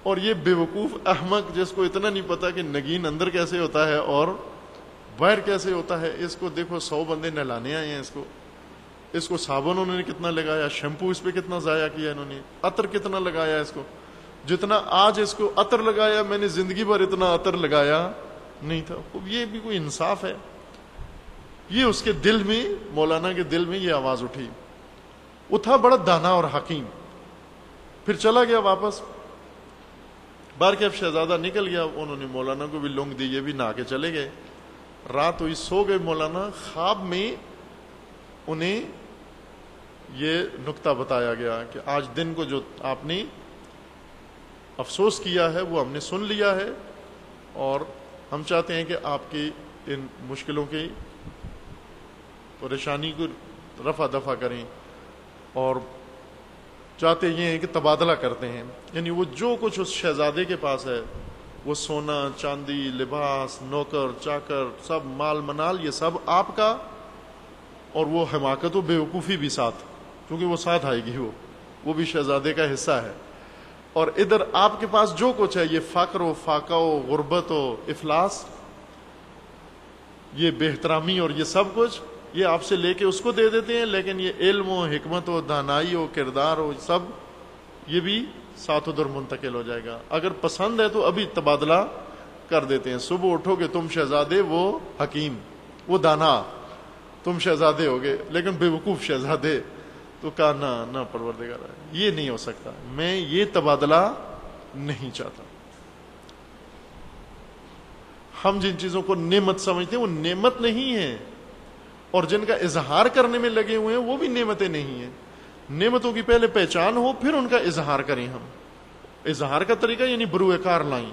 اور یہ بے وقوف احمق جس کو اتنا نہیں پتا کہ نگین اندر کیسے ہوتا ہے اور باہر کیسے ہوتا ہے، اس کو دیکھو 100 بندے نہلانے آئے ہیں، اس کو صابن انہوں نے کتنا لگایا، شیمپو اس پہ کتنا ضائع کیا انہوں نے، عطر کتنا لگایا اس کو، جتنا آج اس کو عطر لگایا میں نے زندگی بھر اتنا عطر لگایا نہیں تھا۔ یہ بھی کوئی انصاف ہے؟ یہ اس کے دل میں، مولانا کے دل میں یہ آواز اٹھی۔ وہ تھا بڑا دانا اور حکیم، پھر چلا گیا واپس۔ بار کے اب شہزادہ نکل گیا، انہوں نے مولانا کو بھی لونگ دی، یہ بھی نہا کے چلے گئے۔ رات ہوئی، سو گئے مولانا۔ خواب میں انہیں یہ نکتہ بتایا گیا کہ آج دن کو جو آپ نے افسوس کیا ہے وہ ہم نے سن لیا ہے، اور ہم چاہتے ہیں کہ آپ کی ان مشکلوں کی پریشانی کو رفع دفع کریں، اور چاہتے یہ ہیں کہ تبادلہ کرتے ہیں، یعنی وہ جو کچھ اس شہزادے کے پاس ہے، وہ سونا چاندی، لباس، نوکر چاکر، سب مال منال، یہ سب آپ کا، اور وہ حماقت و بیوقوفی بھی ساتھ، کیونکہ وہ ساتھ آئے گی، وہ بھی شہزادے کا حصہ ہے۔ اور ادھر آپ کے پاس جو کچھ ہے، یہ فقر و فاقہ و غربت و افلاس، یہ بے احترامی اور یہ سب کچھ، یہ آپ سے لے کے اس کو دے دیتے ہیں، لیکن یہ علم و حکمت و دانائی و کردار و سب یہ بھی ساتھ ادھر منتقل ہو جائے گا۔ اگر پسند ہے تو ابھی تبادلہ کر دیتے ہیں۔ صبح اٹھو گے تم شہزادے، وہ حکیم، وہ دانا، تم شہزادے ہوگے لیکن بے وقوف شہزادے۔ تو کہا نہ پروردگار، یہ نہیں ہو سکتا، میں یہ تبادلہ نہیں چاہتا۔ ہم جن چیزوں کو نعمت سمجھتے ہیں وہ نعمت نہیں ہے، اور جن کا اظہار کرنے میں لگے ہوئے ہیں وہ بھی نعمتیں نہیں ہیں۔ نعمتوں کی پہلے پہچان ہو، پھر ان کا اظہار کریں۔ ہم اظہار کا طریقہ یعنی بروئے کار لائیں،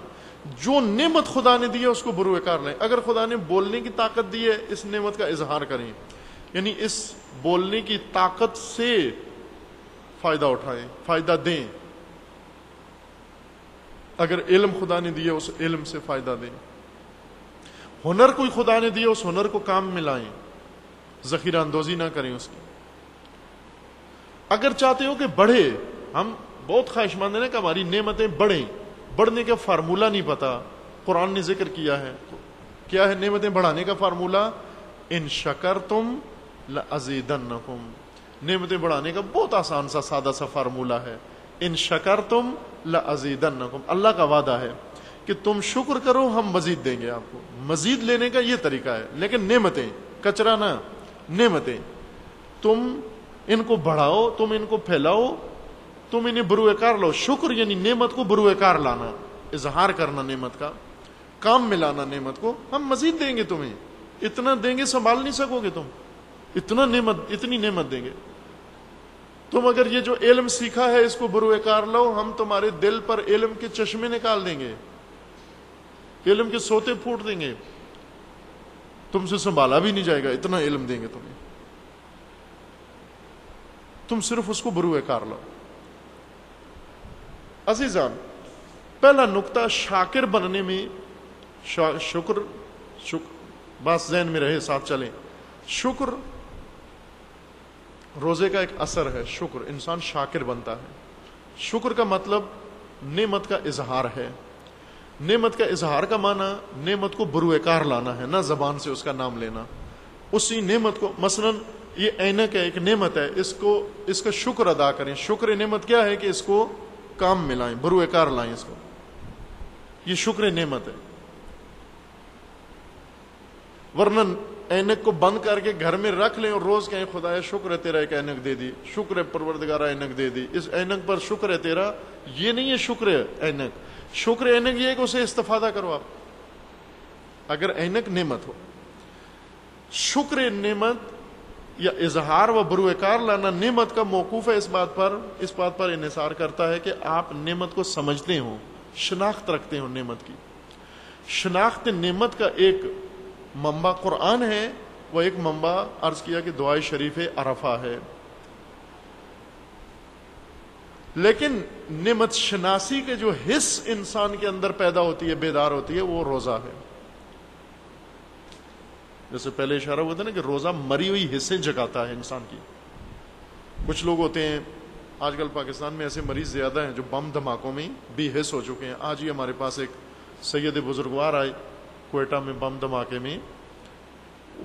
جو نعمت خدا نے دی ہے اس کو بروئے کار لائیں۔ اگر خدا نے بولنے کی طاقت دی ہے، اس نعمت کا اظہار کریں، یعنی اس بولنے کی طاقت سے فائدہ اٹھائیں، فائدہ دیں۔ اگر علم خدا نے دیا اس علم سے فائدہ دیں۔ ہنر کوئی خدا نے دیا، اس ہنر کو کام میں لائیں، ذخیرہ اندوزی نہ کریں اس کی۔ اگر چاہتے ہو کہ بڑھے، ہم بہت خواہش مند ہیں کہ ہماری نعمتیں بڑھیں، بڑھنے کا فارمولہ نہیں پتا، قرآن نے ذکر کیا ہے۔ کیا ہے نعمتیں بڑھانے کا فارمولہ؟ ان شکرتم لازیدنکم۔ نعمتیں بڑھانے کا بہت آسان سا سادہ سا فارمولہ ہے، ان شکرتم لازیدنکم۔ اللہ کا وعدہ ہے کہ تم شکر کرو ہم مزید دیں گے آپ کو۔ مزید لینے کا یہ طریقہ ہے، لیکن نعمتیں، کچرا نہ، نعمتیں تم ان کو بڑھاؤ، تم ان کو پھیلاؤ، تم انہیں بروئے کار لاؤ۔ شکر یعنی نعمت کو بروئے کار لانا، اظہار کرنا نعمت کا، کام میں لانا نعمت کو۔ ہم مزید دیں گے تمہیں، اتنا دیں گے سنبھال نہیں سکو گے تم، اتنا نعمت، اتنی نعمت دیں گے۔ تم اگر یہ جو علم سیکھا ہے اس کو بروئے کار لاؤ، ہم تمہارے دل پر علم کے چشمے نکال دیں گے، علم کے سوتے پھوٹ دیں گے، تم سے سنبھالا بھی نہیں جائے گا، اتنا علم دیں گے تمہیں۔ تم صرف اس کو بروئے کار لاؤ۔ عزیزان، پہلا نقطہ شاکر بننے میں، شکر بات ذہن میں رہے، ساتھ چلیں۔ شکر روزے کا ایک اثر ہے، شکر انسان شاکر بنتا ہے۔ شکر کا مطلب نعمت کا اظہار ہے۔ نعمت کا اظہار کا معنی نعمت کو بروئے کار لانا ہے، نہ زبان سے اس کا نام لینا۔ اسی نعمت کو، مثلا یہ اینک ہے، ایک نعمت ہے، اس کا شکر ادا کریں۔ شکر نعمت کیا ہے کہ اس کو کام میں لائیں، بروئے کار لائیں اس کو. یہ شکر نعمت ہے. ورنہ اینک کو بند کر کے گھر میں رکھ لیں اور روز کہیں خدایا شکر ہے تیرا ایک اینک دے دی، شکر ہے پروردگارہ اینک دے دی، اس اینک پر شکر ہے تیرا. یہ نہیں ہے شکر ہے اینک. شکر اینک یہ ہے کہ اسے استفادہ کرو آپ. اگر اینک نعمت ہو، شکر نعمت یا اظہار و بروئے کار لانا نعمت کا موقوف ہے اس بات پر انحصار کرتا ہے کہ آپ نعمت کو سمجھتے ہوں، شناخت رکھتے ہوں نعمت کی. شناخت نعمت کا ایک منبع قرآن ہے، وہ ایک منبع عرض کیا کہ دعائے شریف عرفہ ہے. لیکن نعمت شناسی کے جو حس انسان کے اندر پیدا ہوتی ہے، بیدار ہوتی ہے، وہ روزہ ہے. جیسے پہلے اشارہ ہوا تھا نا کہ روزہ مری ہوئی حصیں جگاتا ہے انسان کی. کچھ لوگ ہوتے ہیں آج کل پاکستان میں ایسے مریض زیادہ ہیں جو بم دھماکوں میں بے حس ہو چکے ہیں. آج ہی ہمارے پاس ایک سید بزرگوار آئے کوئٹہ میں بم دھماکے میں،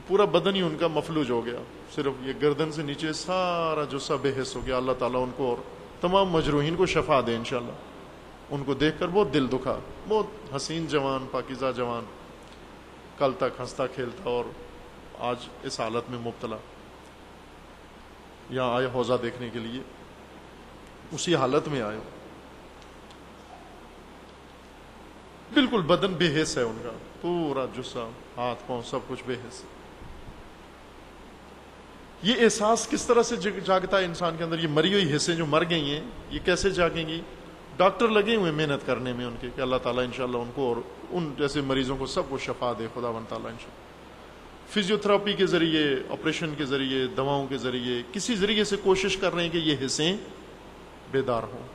پورا بدن ہی ان کا مفلوج ہو گیا، صرف یہ گردن سے نیچے سارا جسہ بے حس ہو گیا. اللہ تعالیٰ ان کو اور تمام مجروحین کو شفا دے انشاءاللہ. ان کو دیکھ کر بہت دل دکھا. بہت حسین جوان، پاکیزہ جوان، کل تک ہنستا کھیلتا، اور آج اس حالت میں مبتلا. یہاں آئے حوضہ دیکھنے کے لیے، اسی حالت میں آئے، بالکل بدن بے حس ہے ان کا، پورا جسہ، ہاتھ پاؤں سب کچھ بے حس. یہ احساس کس طرح سے جاگتا ہے انسان کے اندر؟ یہ مری ہوئی حصیں جو مر گئی ہیں یہ کیسے جاگیں گی؟ ڈاکٹر لگے ہوئے محنت کرنے میں ان کے کہ اللہ تعالیٰ انشاءاللہ ان کو اور ان جیسے مریضوں کو سب کو شفا دے خداوند تعالیٰ انشاءاللہ. فزیو تھراپی کے ذریعے، آپریشن کے ذریعے، دواؤں کے ذریعے، کسی ذریعے سے کوشش کر رہے ہیں کہ یہ حصیں بیدار ہوں،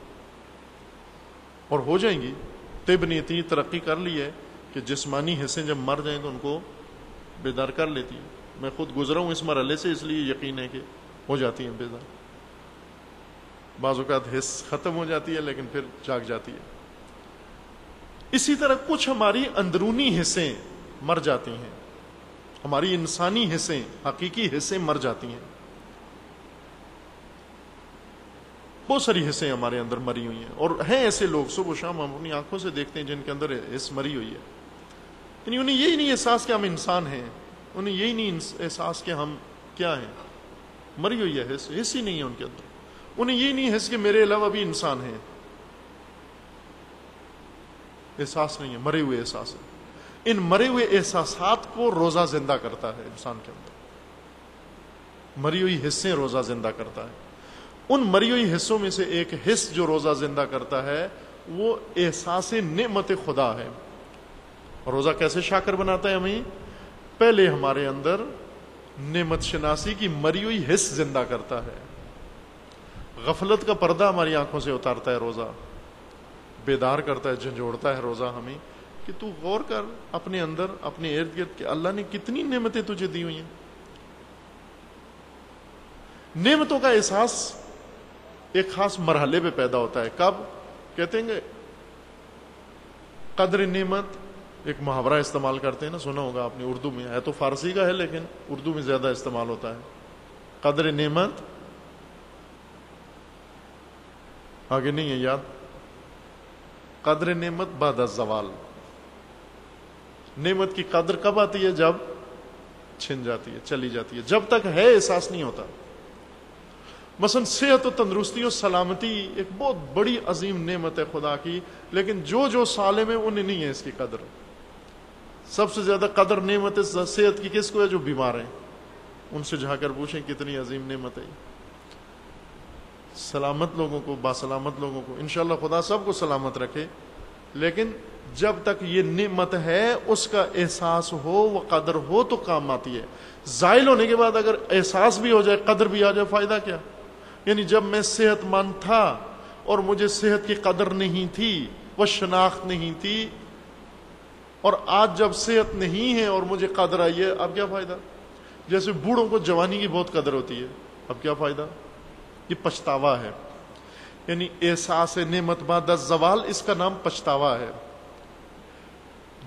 اور ہو جائیں گی. طب نے اتنی ترقی کر لی ہے کہ جسمانی حصیں جب مر جائیں تو ان کو بیدار کر لیتی ہیں. میں خود گزرا ہوں اس مرحلے سے، اس لیے یقین ہے کہ ہو جاتی ہیں بیدار. بعض اوقات حس ختم ہو جاتی ہے لیکن پھر جاگ جاتی ہے. اسی طرح کچھ ہماری اندرونی حصیں مر جاتی ہیں، ہماری انسانی حصیں، حقیقی حصیں مر جاتی ہیں. بہت ساری حصیں ہمارے اندر مری ہوئی ہیں، اور ہیں ایسے لوگ صبح و شام ہم اپنی آنکھوں سے دیکھتے ہیں جن کے اندر حص مری ہوئی ہے. یعنی انہیں یہی نہیں احساس کہ ہم انسان ہیں، انہیں یہی نہیں احساس کہ ہم کیا ہیں. مری ہوئی ہے حص ہی نہیں ہے ان کے اندر. انہیں یہی نہیں حص کہ میرے علاوہ بھی انسان ہیں. احساس نہیں ہے، مرے ہوئے احساس ہے. ان مرے ہوئے احساسات کو روزہ زندہ کرتا ہے انسان کے اندر. مری ہوئی حصیں روزہ زندہ کرتا ہے. ان مری ہوئی حصوں میں سے ایک حص جو روزہ زندہ کرتا ہے وہ احساس نعمت خدا ہے. روزہ کیسے شاکر بناتا ہے ہمیں؟ پہلے ہمارے اندر نعمت شناسی کی مری ہوئی حص زندہ کرتا ہے. غفلت کا پردہ ہماری آنکھوں سے اتارتا ہے روزہ، بیدار کرتا ہے، جھنجھوڑتا ہے روزہ ہمیں کہ تو غور کر اپنے اندر، اپنے ارد گرد کہ اللہ نے کتنی نعمتیں تجھے دی ہوئی ہیں. نعمتوں کا احساس ایک خاص مرحلے پہ پیدا ہوتا ہے. کب؟ کہتے ہیں کہ قدر نعمت، ایک محاورہ استعمال کرتے ہیں نا، سنا ہوگا آپ نے، اردو میں ہے تو فارسی کا ہے لیکن اردو میں زیادہ استعمال ہوتا ہے. قدر نعمت آگے نہیں ہے یاد. قدر نعمت بعد الزوال. نعمت کی قدر کب آتی ہے؟ جب چھن جاتی ہے، چلی جاتی ہے. جب تک ہے احساس نہیں ہوتا. مثلا صحت و تندرستی و سلامتی ایک بہت بڑی عظیم نعمت ہے خدا کی، لیکن جو سالم ہے انہیں نہیں ہے اس کی قدر. سب سے زیادہ قدر نعمت صحت کی کس کو ہے؟ جو بیمار ہیں. ان سے جا کر پوچھیں کتنی عظیم نعمت ہے. سلامت لوگوں کو، باسلامت لوگوں کو انشاءاللہ خدا سب کو سلامت رکھے، لیکن جب تک یہ نعمت ہے اس کا احساس ہو، وہ قدر ہو تو کام آتی ہے. زائل ہونے کے بعد اگر احساس بھی ہو جائے، قدر بھی آ جائے، فائدہ کیا؟ یعنی جب میں صحت مند تھا اور مجھے صحت کی قدر نہیں تھی، وہ شناخت نہیں تھی، اور آج جب صحت نہیں ہے اور مجھے قدر آئی ہے، اب کیا فائدہ؟ جیسے بوڑھوں کو جوانی کی بہت قدر ہوتی ہے، اب کیا فائدہ؟ یہ پچھتاوا ہے. یعنی احساس نعمت بعد الزوال، اس کا نام پچھتاوا ہے.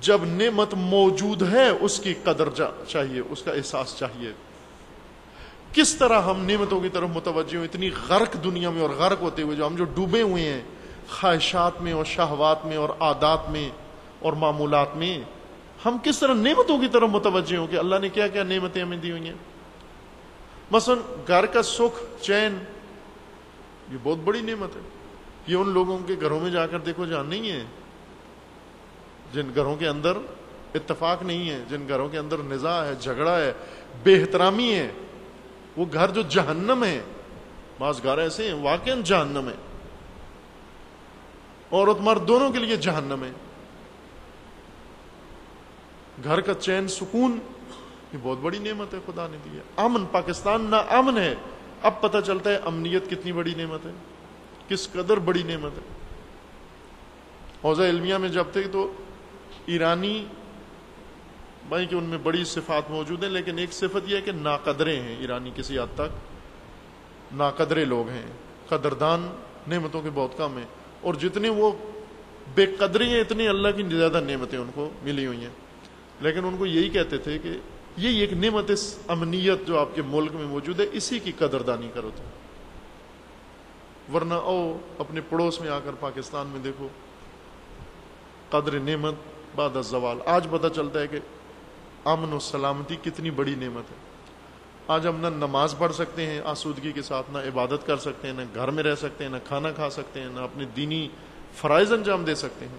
جب نعمت موجود ہے اس کی قدر چاہیے، اس کا احساس چاہیے. کس طرح ہم نعمتوں کی طرف متوجہ ہوں، اتنی غرق دنیا میں، اور غرق ہوتے ہوئے جو ہم جو ڈوبے ہوئے ہیں خواہشات میں اور شہوات میں اور عادات میں اور معمولات میں ہم کس طرح نعمتوں کی طرف متوجہ ہوں کہ اللہ نے کیا کیا نعمتیں ہمیں دی ہوئی ہیں. مثلا گھر کا سکھ چین یہ بہت بڑی نعمت ہے. یہ ان لوگوں کے گھروں میں جا کر دیکھو جہاں نہیں ہے, جن گھروں کے اندر اتفاق نہیں ہے, جن گھروں کے اندر نزاع ہے, جھگڑا ہے, بے احترامی ہے, وہ گھر جو جہنم ہے. بعض گھر ایسے ہیں واقعاً جہنم ہے, عورت مرد دونوں کے لیے جہنم ہے. گھر کا چین سکون یہ بہت بڑی نعمت ہے خدا نے دی ہے. امن, پاکستان نا امن ہے, اب پتہ چلتا ہے امنیت کتنی بڑی نعمت ہے, کس قدر بڑی نعمت ہے. حوزہ علمیہ میں جب تھے تو ایرانی بھائی کہ ان میں بڑی صفات موجود ہیں, لیکن ایک صفت یہ ہے کہ ناقدرے ہیں. ایرانی کسی حد تک ناقدرے لوگ ہیں, قدردان نعمتوں کے بہت کم ہیں, اور جتنے وہ بے قدرے ہیں اتنی اللہ کی زیادہ نعمتیں ان کو ملی ہوئی ہیں. لیکن ان کو یہی کہتے تھے کہ یہ ایک نعمت اس امنیت جو آپ کے ملک میں موجود ہے اسی کی قدردانی کرو تم, ورنہ اپنے پڑوس میں آ کر پاکستان میں دیکھو قدر نعمت بعد الزوال. آج پتہ چلتا ہے کہ امن و سلامتی کتنی بڑی نعمت ہے. آج ہم نہ نماز پڑھ سکتے ہیں آسودگی کے ساتھ, نہ عبادت کر سکتے ہیں, نہ گھر میں رہ سکتے ہیں, نہ کھانا کھا سکتے ہیں, نہ اپنے دینی فرائض انجام دے سکتے ہیں.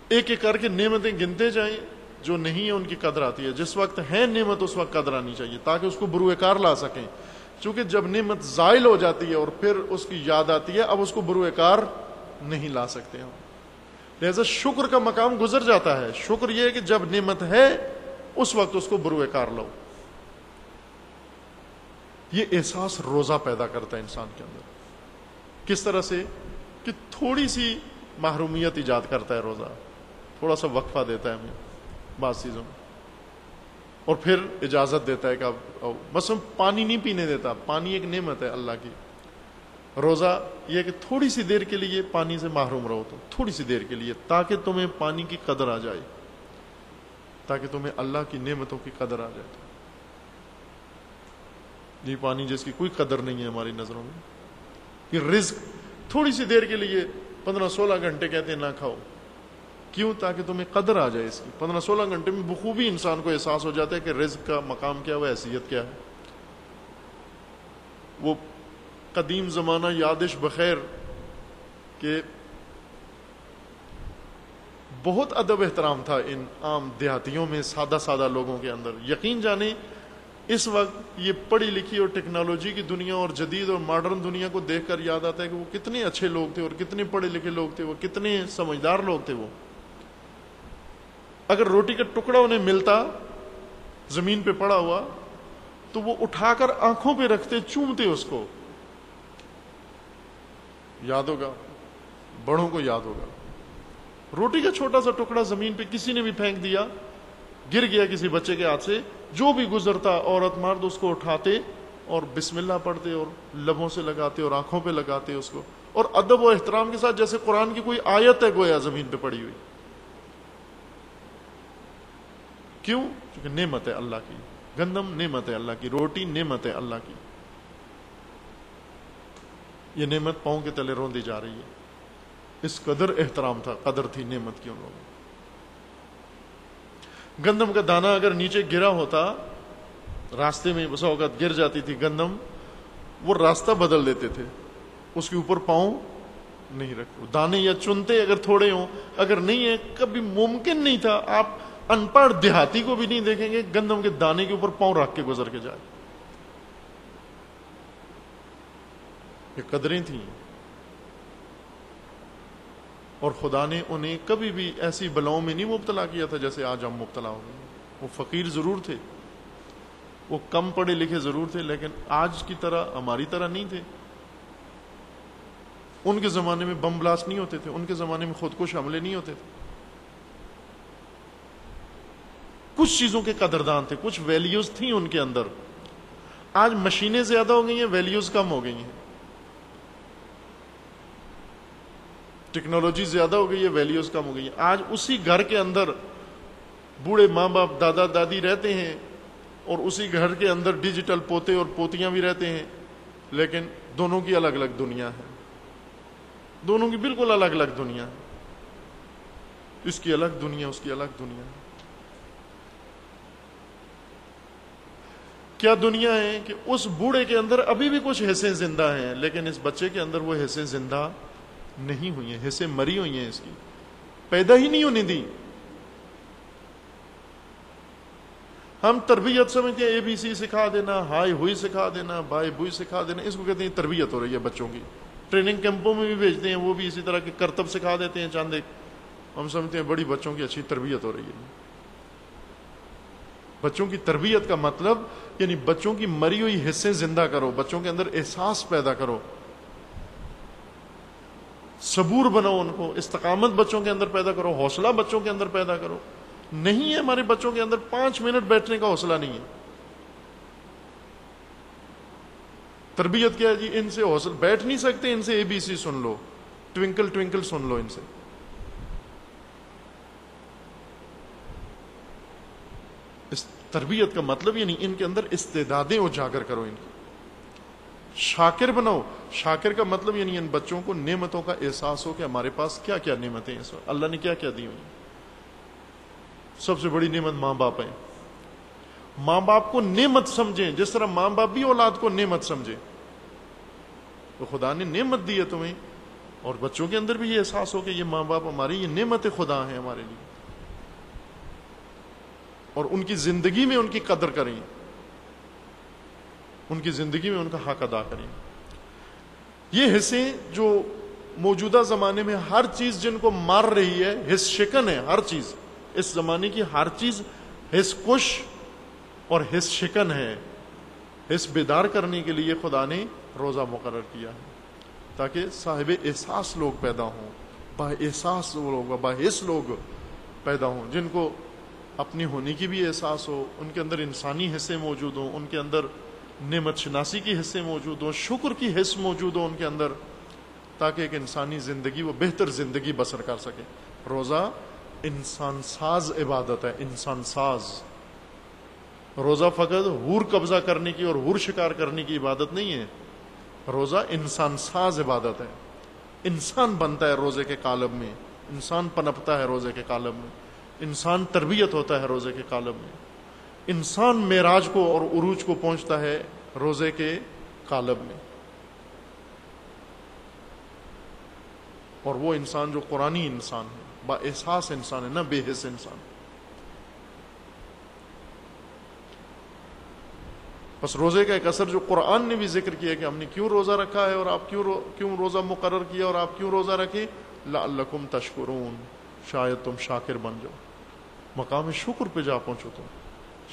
ایک ایک کر کے نعمتیں گنتے جائیں, جو نہیں ہے ان کی قدر آتی ہے. جس وقت ہے نعمت اس وقت قدر آنی چاہیے تاکہ اس کو بروئے کار لا سکیں. چونکہ جب نعمت زائل ہو جاتی ہے اور پھر اس کی یاد آتی ہے, اب اس کو بروئے کار نہیں لا سکتے ہم. لہذا شکر کا مقام گزر جاتا ہے. شکر یہ ہے کہ جب نعمت ہے اس وقت اس کو بروئے کار لاؤ. یہ احساس روزہ پیدا کرتا ہے انسان کے اندر. کس طرح سے کہ تھوڑی سی محرومیت ایجاد کرتا ہے روزہ, تھوڑا سا وقفہ دیتا ہے ہمیں بعض چیزوں میں, اور پھر اجازت دیتا ہے کہ اب مثلا پانی نہیں پینے دیتا. پانی ایک نعمت ہے اللہ کی. روزہ یہ کہ تھوڑی سی دیر کے لیے پانی سے محروم رہو, تو تھوڑی سی دیر کے لیے, تاکہ تمہیں پانی کی قدر آ جائے, تاکہ تمہیں اللہ کی نعمتوں کی قدر آ جائے. یہ پانی جس کی کوئی قدر نہیں ہے ہماری نظروں میں. یہ رزق تھوڑی سی دیر کے لیے 15-16 گھنٹے کہتے ہیں نہ کھاؤ. کیوں؟ تاکہ تمہیں قدر آ جائے اس کی. 15-16 گھنٹے میں بخوبی انسان کو احساس ہو جاتا ہے کہ رزق کا مقام کیا ہے, حیثیت کیا ہے. وہ قدیم زمانہ یادش بخیر کہ بہت ادب احترام تھا ان عام دیہاتیوں میں, سادہ سادہ لوگوں کے اندر. یقین جانے اس وقت یہ پڑھی لکھی اور ٹیکنالوجی کی دنیا اور جدید اور ماڈرن دنیا کو دیکھ کر یاد آتا ہے کہ وہ کتنے اچھے لوگ تھے اور کتنے پڑھے لکھے لوگ تھے, وہ کتنے سمجھدار لوگ تھے. وہ اگر روٹی کا ٹکڑا انہیں ملتا زمین پہ پڑا ہوا تو وہ اٹھا کر آنکھوں پہ رکھتے, چومتے اس کو. یاد ہوگا, بڑوں کو یاد ہوگا. روٹی کا چھوٹا سا ٹکڑا زمین پہ کسی نے بھی پھینک دیا, گر گیا کسی بچے کے ہاتھ سے, جو بھی گزرتا عورت مرد اس کو اٹھاتے اور بسم اللہ پڑھتے اور لبوں سے لگاتے اور آنکھوں پہ لگاتے اس کو, اور ادب و احترام کے ساتھ جیسے قرآن کی کوئی آیت ہے گویا زمین پہ پڑی ہوئی. کیوں؟ کیونکہ نعمت ہے اللہ کی. گندم نعمت ہے اللہ کی, روٹی نعمت ہے اللہ کی. یہ نعمت پاؤں کے تلے روندی جا رہی ہے. اس قدر احترام تھا, قدر تھی نعمت کی ان لوگوں. گندم کا دانہ اگر نیچے گرا ہوتا راستے میں, بسا اوقات گر جاتی تھی گندم, وہ راستہ بدل دیتے تھے, اس کے اوپر پاؤں نہیں رکھتے. دانے یا چنتے اگر تھوڑے ہوں, اگر نہیں ہے کبھی ممکن نہیں تھا. آپ ان پڑھ دیہاتی کو بھی نہیں دیکھیں گے گندم کے دانے کے اوپر پاؤں رکھ کے گزر کے جائے. یہ قدریں تھیں, اور خدا نے انہیں کبھی بھی ایسی بلاؤں میں نہیں مبتلا کیا تھا جیسے آج ہم مبتلا ہو گئے. وہ فقیر ضرور تھے, وہ کم پڑھے لکھے ضرور تھے, لیکن آج کی طرح ہماری طرح نہیں تھے. ان کے زمانے میں بم بلاسٹ نہیں ہوتے تھے, ان کے زمانے میں خودکش حملے نہیں ہوتے تھے. کچھ چیزوں کے قدردان تھے, کچھ ویلیوز تھیں ان کے اندر. آج مشینیں زیادہ ہو گئی ہیں, ویلیوز کم ہو گئی ہیں. ٹیکنالوجی زیادہ ہو گئی ہے, ویلیوز کم ہو گئی ہیں. آج اسی گھر کے اندر بوڑھے ماں باپ دادا دادی رہتے ہیں, اور اسی گھر کے اندر ڈیجیٹل پوتے اور پوتیاں بھی رہتے ہیں، لیکن دونوں کی الگ الگ دنیا ہے، دونوں کی بالکل الگ الگ دنیا ہے، اس کی الگ دنیا، اس کی الگ دنیا ہے۔ کیا دنیا ہے کہ اس بوڑھے کے اندر ابھی بھی کچھ حصے زندہ ہیں، لیکن اس بچے کے اندر وہ حصے زندہ نہیں ہوئی ہیں، حصے مری ہوئی ہیں، اس کی پیدا ہی نہیں ہونے دی۔ ہم تربیت سمجھتے ہیں ABC سکھا دینا، ہائی ہوئی سکھا دینا، بائی بوئی سکھا دینا، اس کو کہتے ہیں تربیت ہو رہی ہے بچوں کی۔ ٹریننگ کیمپوں میں بھی بھیجتے ہیں، وہ بھی اسی طرح کے کرتب سکھا دیتے ہیں چاند ایک، ہم سمجھتے ہیں بڑی بچوں کی اچھی تربیت ہو رہی ہے۔ بچوں کی تربیت کا مطلب یعنی بچوں کی مری ہوئی حصے زندہ کرو، بچوں کے اندر احساس پیدا کرو، صبور بناؤ، ان کو استقامت بچوں کے اندر پیدا کرو، حوصلہ بچوں کے اندر پیدا کرو۔ نہیں ہے ہمارے بچوں کے اندر 5 منٹ بیٹھنے کا حوصلہ نہیں ہے۔ تربیت کیا ہے جی؟ ان سے حوصلہ، بیٹھ نہیں سکتے، ان سے ABC سن لو، ٹوینکل ٹوینکل سن لو ان سے۔ اس تربیت کا مطلب یعنی ان کے اندر استعدادیں اجاگر کرو، ان کی شاکر بناؤ۔ شاکر کا مطلب یعنی ان بچوں کو نعمتوں کا احساس ہو کہ ہمارے پاس کیا کیا نعمتیں ہیں، اللہ نے کیا کیا دی ہوئی۔ سب سے بڑی نعمت ماں باپ ہیں، ماں باپ کو نعمت سمجھیں، جس طرح ماں باپ بھی اولاد کو نعمت سمجھے۔ تو خدا نے نعمت دی ہے تمہیں، اور بچوں کے اندر بھی یہ احساس ہو کہ یہ ماں باپ ہماری، یہ نعمت خدا ہیں ہمارے لیے، اور ان کی زندگی میں ان کی قدر کریں، ان کی زندگی میں ان کا حق ادا کریں۔ یہ حصے جو موجودہ زمانے میں ہر چیز جن کو مار رہی ہے، حص شکن ہے، ہر چیز اس زمانے کی ہر چیز حص کش اور حص شکن ہے۔ حص بیدار کرنے کے لیے خدا نے روزہ مقرر کیا ہے، تاکہ صاحب احساس لوگ پیدا ہوں، با احساس لوگ، با حص لوگ پیدا ہوں، جن کو اپنی ہونے کی بھی احساس ہو، ان کے اندر انسانی حصے موجود ہوں، ان کے اندر نعمت شناسی کی حصے موجود ہوں، شکر کی حص موجود ہو ان کے اندر، تاکہ ایک انسانی زندگی وہ بہتر زندگی بسر کر سکے۔ روزہ انسان ساز عبادت ہے، انسان ساز۔ روزہ فقط حور قبضہ کرنے کی اور حور شکار کرنے کی عبادت نہیں ہے، روزہ انسان ساز عبادت ہے۔ انسان بنتا ہے روزے کے قالب میں، انسان پنپتا ہے روزے کے قالب میں، انسان تربیت ہوتا ہے روزے کے قالب میں، انسان معراج کو اور عروج کو پہنچتا ہے روزے کے قالب میں۔ اور وہ انسان جو قرآنی انسان ہے، با احساس انسان ہے، نہ بے حس انسان۔ بس روزے کا ایک اثر جو قرآن نے بھی ذکر کیا کہ ہم نے کیوں روزہ رکھا ہے، اور آپ کیوں روزہ مقرر کیا، اور آپ کیوں روزہ رکھیں، لعلکم تشکرون، شاید تم شاکر بن جاؤ، مقام شکر پہ جا پہنچو تم۔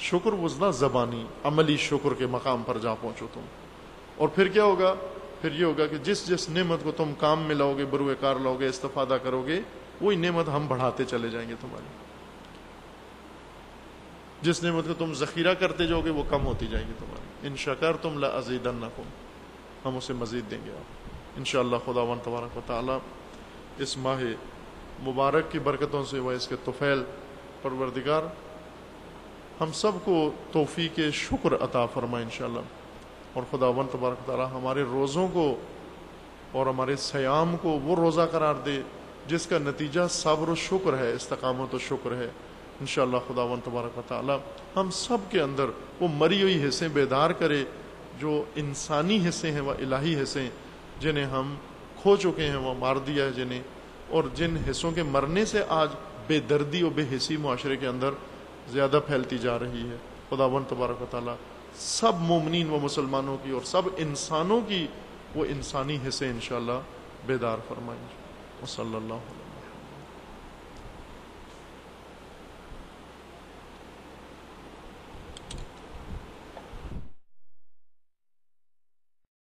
شکر وزنا زبانی، عملی شکر کے مقام پر جا پہنچو تم۔ اور پھر کیا ہوگا؟ پھر یہ ہوگا کہ جس نعمت کو تم کام میں لاؤ گے، بروئے کار لاؤ گے، استفادہ کرو گے، وہی نعمت ہم بڑھاتے چلے جائیں گے تمہاری۔ جس نعمت کو تم ذخیرہ کرتے جاؤ گے وہ کم ہوتی جائے گی تمہاری۔ ان شکرتم لازیدنکم، ہم اسے مزید دیں گے آپ انشاءاللہ۔ خداوند تبارک و تعالی اس ماہ مبارک کی برکتوں سے و اس کے طفیل پروردگار ہم سب کو توفیق شکر عطا فرمائے انشاءاللہ، اور خداوند تبارک و تعالی ہمارے روزوں کو اور ہمارے صیام کو وہ روزہ قرار دے جس کا نتیجہ صبر و شکر ہے، استقامت و شکر ہے انشاءاللہ۔ خداوند تبارک و تعالی ہم سب کے اندر وہ مری ہوئی حصے بیدار کرے، جو انسانی حصے ہیں وہ الہی حصے جنہیں ہم کھو چکے ہیں، وہ مار دیا ہے جنہیں، اور جن حصوں کے مرنے سے آج بے دردی و بے حسی معاشرے کے اندر زیادہ پھیلتی جا رہی ہے۔ خداوند تبارک و تعالی سب مومنین و مسلمانوں کی اور سب انسانوں کی وہ انسانی حصے انشاءاللہ بیدار فرمائیں۔ وصلی اللہ علیہ